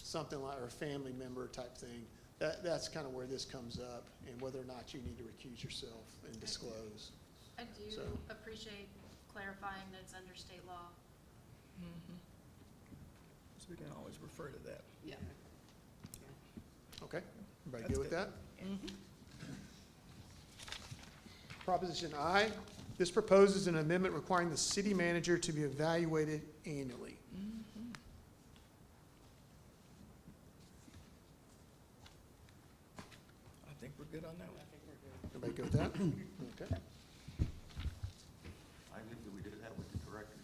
something like, or a family member type thing, that's kind of where this comes up, and whether or not you need to recuse yourself and disclose. I do So- appreciate clarifying that it's under state law. Mm-hmm. So we can always refer to that. Yeah. Okay, everybody That's good with good. that? Mm-hmm. Proposition I, this proposes an amendment requiring the city manager to be evaluated annually. Mm-hmm. I think we're good on that one. Everybody good with that? Okay. I think that we did that with the directors.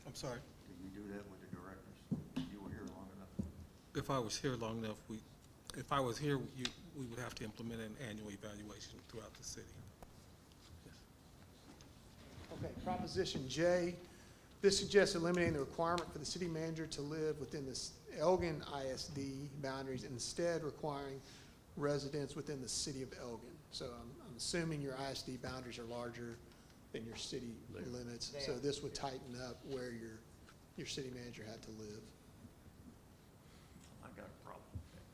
I'm sorry. Did you do that with the directors? You were here long enough. If I was here long enough, we would have to implement an annual evaluation throughout the city. Okay, Proposition J, this suggests eliminating the requirement for the city manager to live within the Elgin ISD boundaries, and instead requiring residents within the city of Elgin. So I'm assuming your ISD boundaries are larger than your city limits, so this would tighten up where your city manager had to live. I got a problem with that.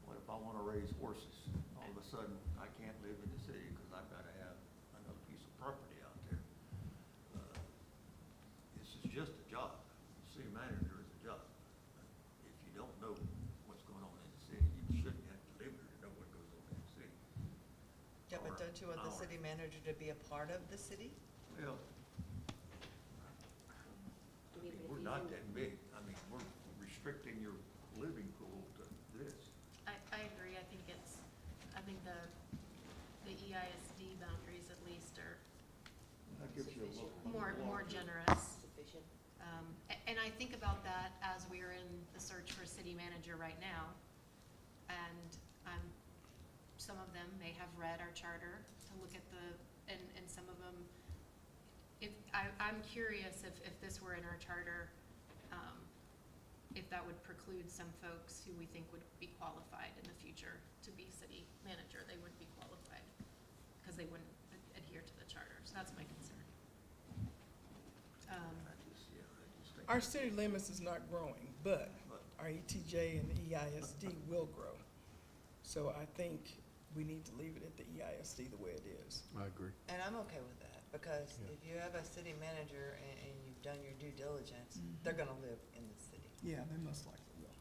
What if I want to raise horses? All of a sudden, I can't live in the city because I've got to have another piece of property out there. This is just a job. City manager is a job. If you don't know what's going on in the city, you shouldn't have to live here to know what goes on in the city. Yeah, but don't you want the Hour. city manager to be a part of the city? Well, we're not that big. I mean, we're restricting your living pool to this. I agree, I think the EISD boundaries at least are That gives you a little. more generous. And I think about that as we're in the search for city manager right now. And some of them may have read our charter to look at and some of them, I'm curious if this were in our charter, if that would preclude some folks who we think would be qualified in the future to be city manager. They wouldn't be qualified because they wouldn't adhere to the charter. So that's my concern. I just think. Our city limits is not growing, but our ETJ and the EISD will grow. So I think we need to leave it at the EISD the way it is. I agree. And I'm okay with that, because Yeah. if you have a city manager and you've done your due diligence, they're gonna live in the city. Yeah, they most likely will.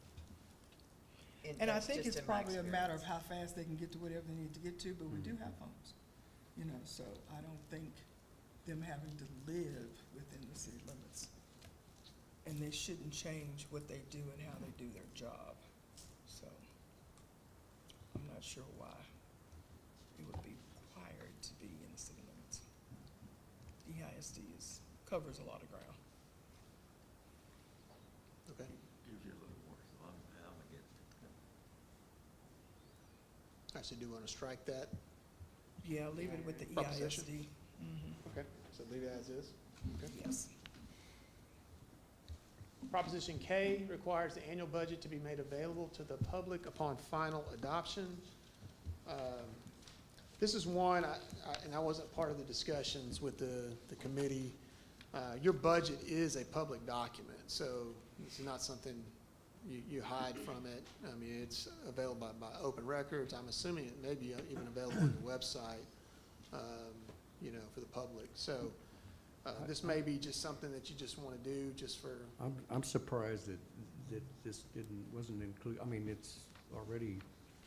And And I that's think just it's in my probably a matter of experience. how fast they can get to whatever they need to get to, but we do have homes. You know, so I don't think them having to live within the city limits. And they shouldn't change what they do and how they do their job. So I'm not sure why it would be required to be in the city limits. EISD covers a lot of ground. Okay. Gives you a little more, so I'm against it. I so do want to strike that. Yeah, leave it with the Proposition. EISD. Okay. So leave it as is. Okay. Yes. Proposition K requires the annual budget to be made available to the public upon final adoption. This is one, and I wasn't part of the discussions with the committee. Your budget is a public document, so it's not something you hide from it. I mean, it's available by open records. I'm assuming it may be even available on your website, for the public. So this may be just something that you just want to do just for, I'm surprised that this wasn't included, I mean, it's already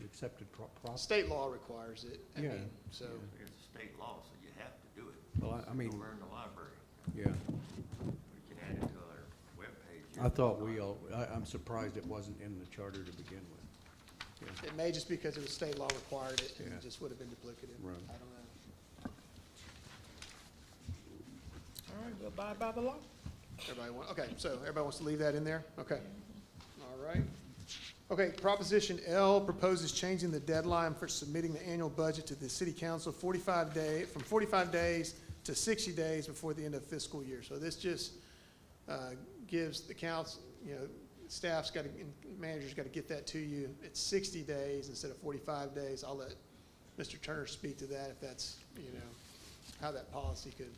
accepted process. state law requires it. I Yeah, mean, so. yeah. It's a state law, so you have to do it. Well, I mean, Over in the library. yeah, We can add it to our webpage. I thought I'm surprised it wasn't in the charter to begin with. Yeah. It may just because it was state law required it, and Yeah. it just would have been duplicative. Right. I don't know. All right, we'll abide by the law. So everybody wants to leave that in there? Okay. All right. Okay, Proposition L proposes changing the deadline for submitting the annual budget to the city council from 45 days to 60 days before the end of fiscal year. So this just gives the council, staff's got to, manager's got to get that to you. It's 60 days instead of 45 days. I'll let Mr. Turner speak to that if that's, how that policy could.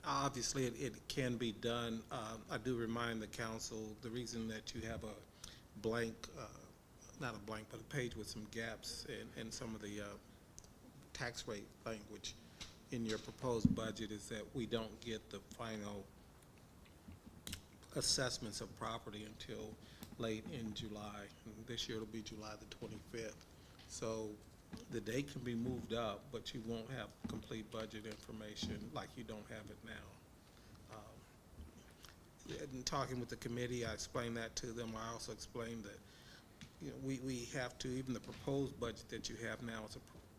Obviously, it can be done. I do remind the council, the reason that you have a blank, not a blank, but a page with some gaps in some of the tax rate language in your proposed budget is that we don't get the final assessments of property until late in July. And this year it'll be July the 25th. So the date can be moved up, but you won't have complete budget information like you don't have it now. In talking with the committee, I explained that to them. I also explained that, we have to, even the proposed budget that you have now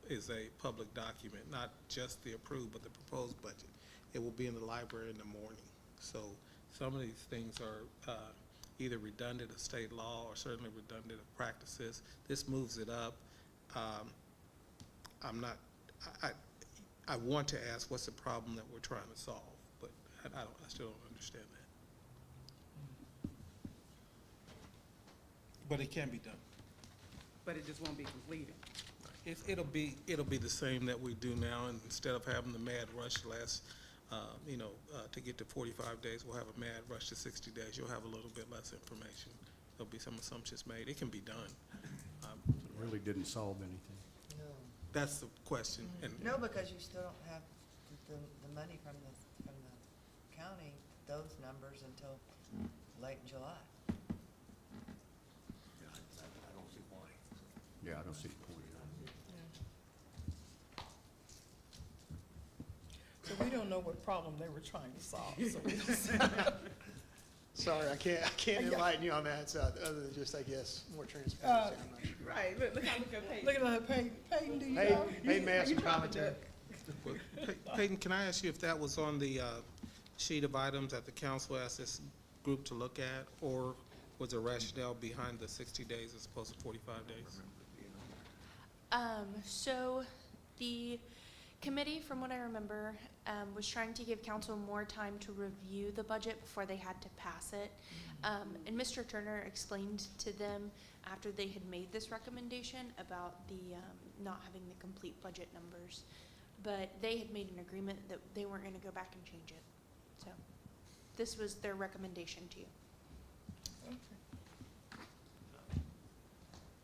is a public document, not just the approved, but the proposed budget. It will be in the library in the morning. So some of these things are either redundant of state law or certainly redundant of practices. This moves it up. I want to ask what's the problem that we're trying to solve, but I still don't understand that. But it can be done. But it just won't be completed. It'll be the same that we do now, and instead of having the mad rush to get to 45 days, we'll have a mad rush to 60 days. You'll have a little bit less information. There'll be some assumptions made. It can be done. It really didn't solve anything. No. That's the question. And No, because you still don't have the money from the county, those numbers until late in July. Yeah, I don't see why. Yeah, I don't see the point. So we don't know what problem they were trying to solve, so we don't say. Sorry, I can't enlighten you on that, so other than just, I guess, more transparency. I'm not sure. Right, look how look at Peyton. Look at her, Peyton, do you Peyton, know? Peyton may have some You probably commentary. do. Peyton, can I ask you if that was on the sheet of items that the council asked this group to look at, or was there rationale behind the 60 days as opposed to 45 days? So the committee, from what I remember, was trying to give council more time to review the budget before they had to pass it. And Mr. Turner explained to them after they had made this recommendation about the not having the complete budget numbers. but they had made an agreement that they weren't gonna go back and change it. So, this was their recommendation to you.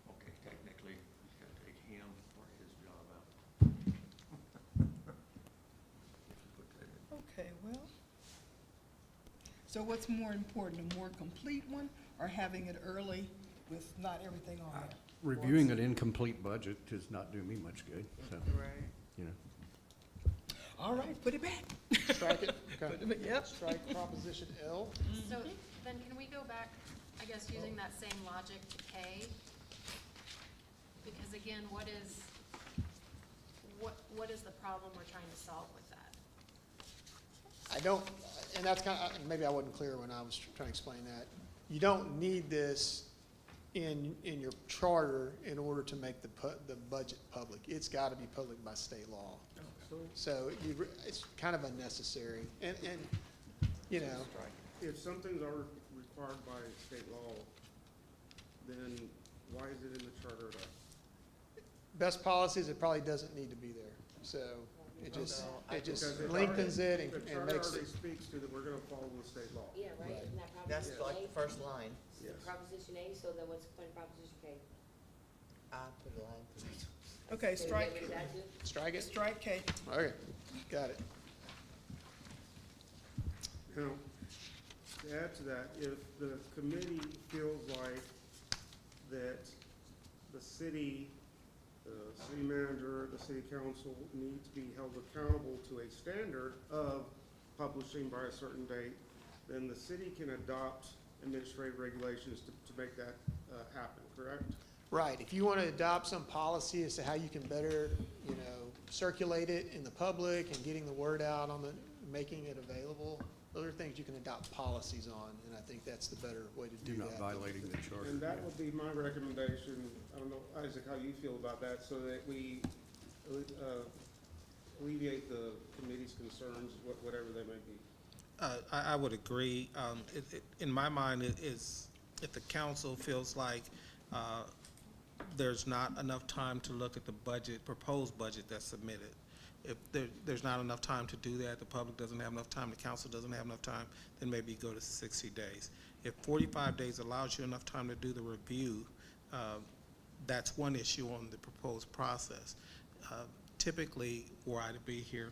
Okay, technically, you gotta take him or his job out. Put that in. Okay, well, so what's more important, a more complete one or having it early with not everything on there? Reviewing an incomplete budget does not do me much good, so, Right. you know. All right, put it back. Strike it? Okay. Put it back, yep. Strike proposition L. So then can we go back, I guess, using that same logic to K? Because again, what is the problem we're trying to solve with that? I don't, and that's kind of, maybe I wasn't clear when I was trying to explain that. You don't need this in your charter in order to make the budget public. It's got to be public by state law. So it's kind of unnecessary. And, you know, If something's are required by state law, then why is it in the charter at all? best policies, it probably doesn't need to be there. So it just Because it lengthens it and The charter makes already it. speaks to that we're gonna follow the state law. Yeah, right, Right. isn't that That's Proposition like the A? first line. Yes. Proposition A, so then what's the point of Proposition K? I put a line through it. Okay, Can we strike, get rid of that too? Strike it? strike K. Okay, got it. Now, to add to that, if the committee feels like that the city manager, the city council need to be held accountable to a standard of publishing by a certain date, then the city can adopt administrative regulations to make that happen, correct? Right, if you want to adopt some policy as to how you can better, circulate it in the public and getting the word out on making it available, those are things you can adopt policies on, and I think that's the better way to do You're that. not violating the charter. And that would be my recommendation, I don't know, Isaac, how you feel about that, so that we alleviate the committee's concerns, whatever they may be. I would agree. In my mind, it is, if the council feels like there's not enough time to look at the budget, proposed budget that's submitted, if there's not enough time to do that, the public doesn't have enough time, the council doesn't have enough time, then maybe go to 60 days. If 45 days allows you enough time to do the review, that's one issue on the proposed process. Typically, were I to be here,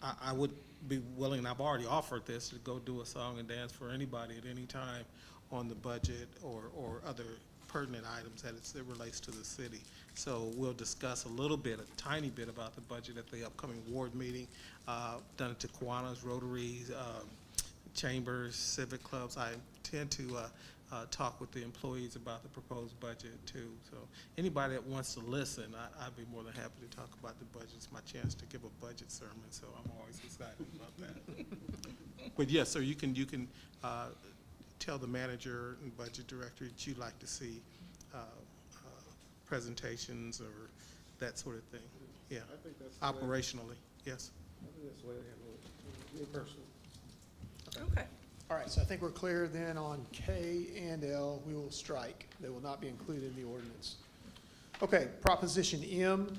I would be willing, and I've already offered this, to go do a song and dance for anybody at any time on the budget or other pertinent items that it relates to the city. So we'll discuss a little bit, a tiny bit about the budget at the upcoming ward meeting, done at Kiwanis, Rotaries, chambers, civic clubs. I tend to talk with the employees about the proposed budget too. So anybody that wants to listen, I'd be more than happy to talk about the budget. It's my chance to give a budget sermon, so I'm always excited about that. But yes, sir, you can tell the manager and budget director that you'd like to see presentations or that sort of thing. Yeah, I think that's the way, operationally, yes. I think that's the way to handle it, me personally. Okay. All right, so I think we're clear then on K and L, we will strike. They will not be included in the ordinance. Okay, Proposition M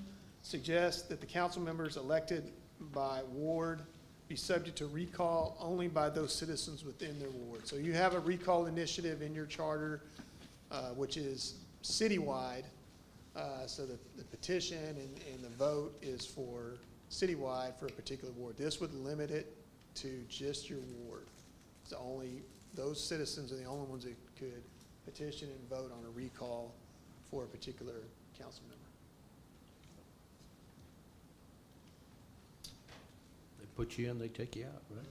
suggests that the council members elected by ward be subject to recall only by those citizens within their ward. So you have a recall initiative in your charter, which is citywide. So the petition and the vote is for citywide for a particular ward. This would limit it to just your ward. It's only, those citizens are the only ones that could petition and vote on a recall for a particular council member. They put you in, they take you out, right?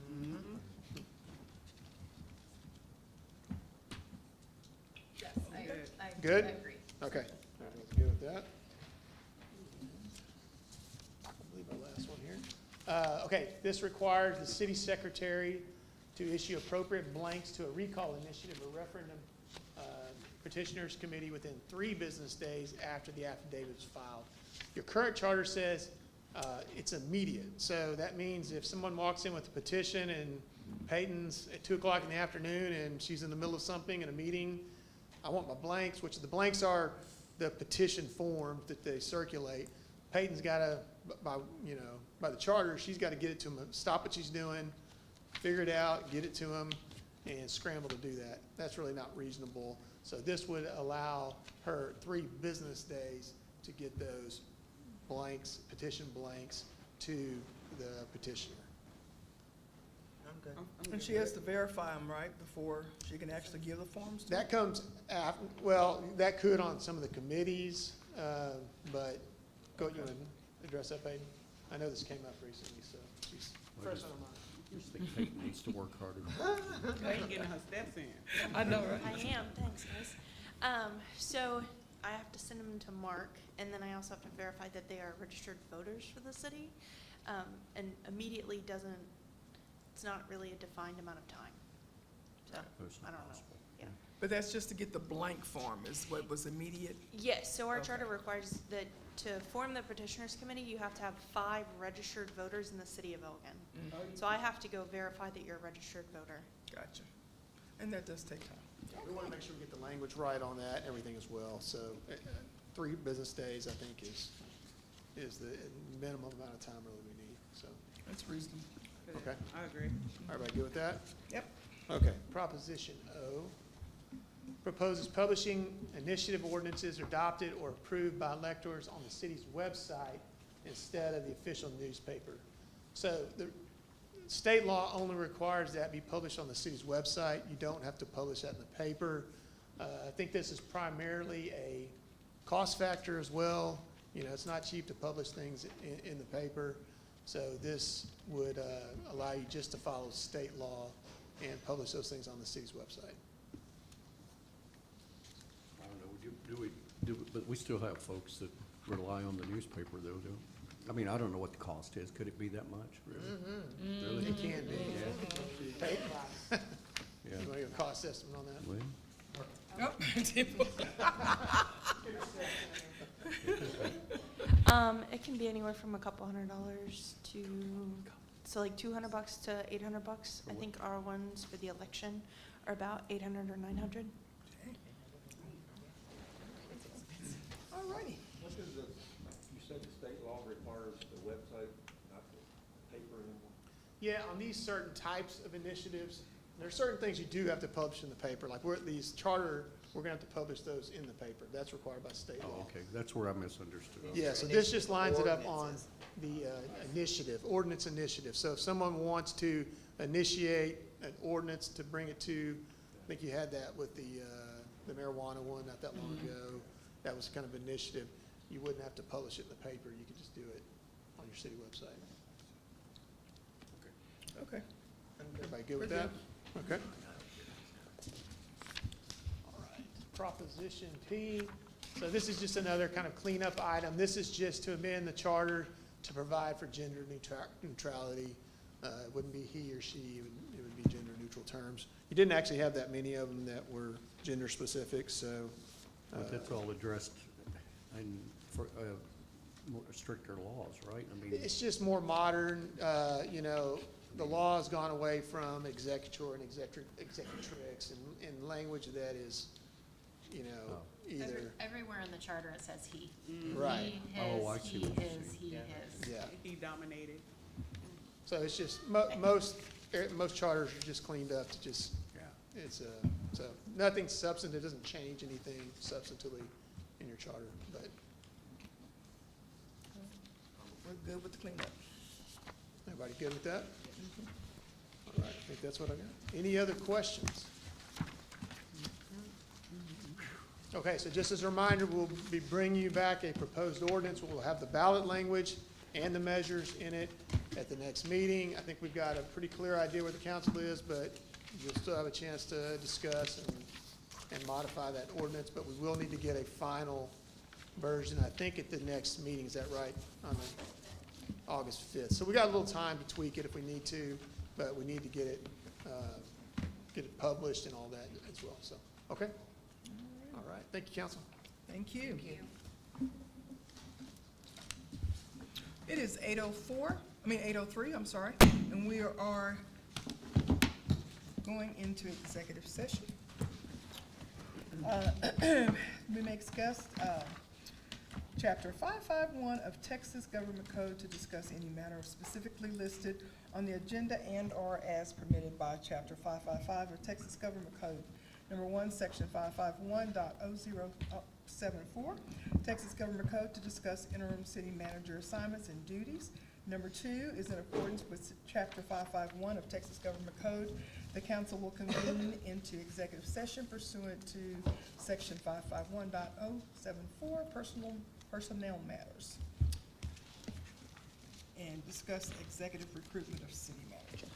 Yes, I Good? agree. Okay, all right, let's go with that. I believe our last one here. Okay, this requires the city secretary to issue appropriate blanks to a recall initiative or referendum petitioners committee within 3 business days after the affidavit is filed. Your current charter says it's immediate. So that means if someone walks in with a petition and Peyton's at 2 o'clock in the afternoon and she's in the middle of something in a meeting, I want my blanks, which the blanks are the petition forms that they circulate. Peyton's got to by the charter, she's got to get it to them, stop what she's doing, figure it out, get it to them, and scramble to do that. That's really not reasonable. So this would allow her 3 business days to get those blanks, petition blanks, to the petitioner. I'm good. And she has to verify them, right, before she can actually give the forms to them? That comes after, well, that could on some of the committees, but you want to address that, Peyton? I know this came up recently, so she's fresh on her mind. I just think Peyton needs to work harder. Ain't getting her steps in. I know, right? I am, thanks, guys. So I have to send them to Mark, and then I also have to verify that they are registered voters for the city. And immediately it's not really a defined amount of time. So, Most I don't know, impossible. yeah. But that's just to get the blank form is what was immediate? Yes, so our Okay. charter requires that to form the petitioners committee, you have to have 5 registered voters in the city of Elgin. So I have to go verify that you're a registered voter. Gotcha. And that does take time. We want to make sure we get the language right on that, everything as well. So 3 business days, I think, is the minimum amount of time really we need, so. That's reasonable. Okay. I agree. Everybody good with that? Yep. Okay. Proposition O, proposes publishing initiative ordinances adopted or approved by electors on the city's website instead of the official newspaper. So the state law only requires that be published on the city's website. You don't have to publish that in the paper. I think this is primarily a cost factor as well. You know, it's not cheap to publish things in the paper. So this would allow you just to follow state law and publish those things on the city's website. I don't know, but we still have folks that rely on the newspaper though, don't? I mean, I don't know what the cost is. Could it be that much, really? Really? It can be. Hey, Yeah. you want to get a cost estimate on that? Well, It can be anywhere from a couple $100 to, so like $200 to $800. I think our ones for the election are about 800 or 900. All righty. What is the, you said the state law requires the website, not the paper anymore? Yeah, on these certain types of initiatives, there are certain things you do have to publish in the paper. Like these charter, we're going to have to publish those in the paper. That's required by state oh, law. okay, that's where I misunderstood. Yeah, so this just lines it up on the initiative, ordinance initiative. So if someone wants to initiate an ordinance to bring it to, I think you had that with the marijuana one not that long ago. That was kind of initiative. You wouldn't have to publish it in the paper. You could just do it on your city website. Okay. Everybody good with that? Okay. All right, Proposition P. So this is just another kind of cleanup item. This is just to amend the charter to provide for gender neutrality. It wouldn't be he or she, it would be gender neutral terms. You didn't actually have that many of them that were gender specific, so. But that's all addressed and for more stricter laws, right? I mean, It's just more modern, you know, the law has gone away from executor and executrix and language that is, you know, either, Everywhere in the charter it says he. right, He, Oh, I his, see he, what you're his, saying. he, his. yeah. He dominated. So it's just, most charters are just cleaned up to just, yeah. it's so nothing substantive, doesn't change anything substantively in your charter, but We're good with the cleanup. everybody good with that? All right, I think that's what I got. Any other questions? Okay, so just as a reminder, we'll be bringing you back a proposed ordinance. We'll have the ballot language and the measures in it at the next meeting. I think we've got a pretty clear idea where the council is, but you'll still have a chance to discuss and modify that ordinance, but we will need to get a final version, I think, at the next meeting. Is that right? On the August 5th. So we got a little time to tweak it if we need to, but we need to get it published and all that as well. So, okay? All right. Thank you, council. Thank you. It is 8:03, I'm sorry, and we are going into executive session. We may discuss Chapter 551 of Texas Government Code to discuss any matter specifically listed on the agenda and/or as permitted by Chapter 555 of Texas Government Code. Number 1, Section 551.0074, Texas Government Code to discuss interim city manager assignments and duties. Number 2 is in accordance with Chapter 551 of Texas Government Code. The council will convene into executive session pursuant to Section 551.074, personnel matters, and discuss executive recruitment of city manager.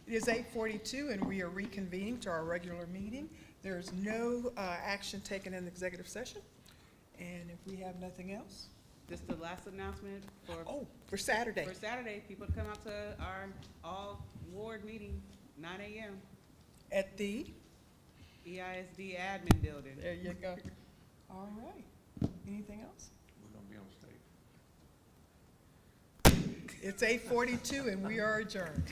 It is 8:42, and we are reconvening to our regular meeting. There is no action taken in executive session, and if we have nothing else, Just the last announcement for Saturday. for Saturday, people to come out to our all ward meeting, 9 a.m. At the, EISD admin building. there you go. All right. Anything else? We're gonna be on stage. It's 8:42, and we are adjourned.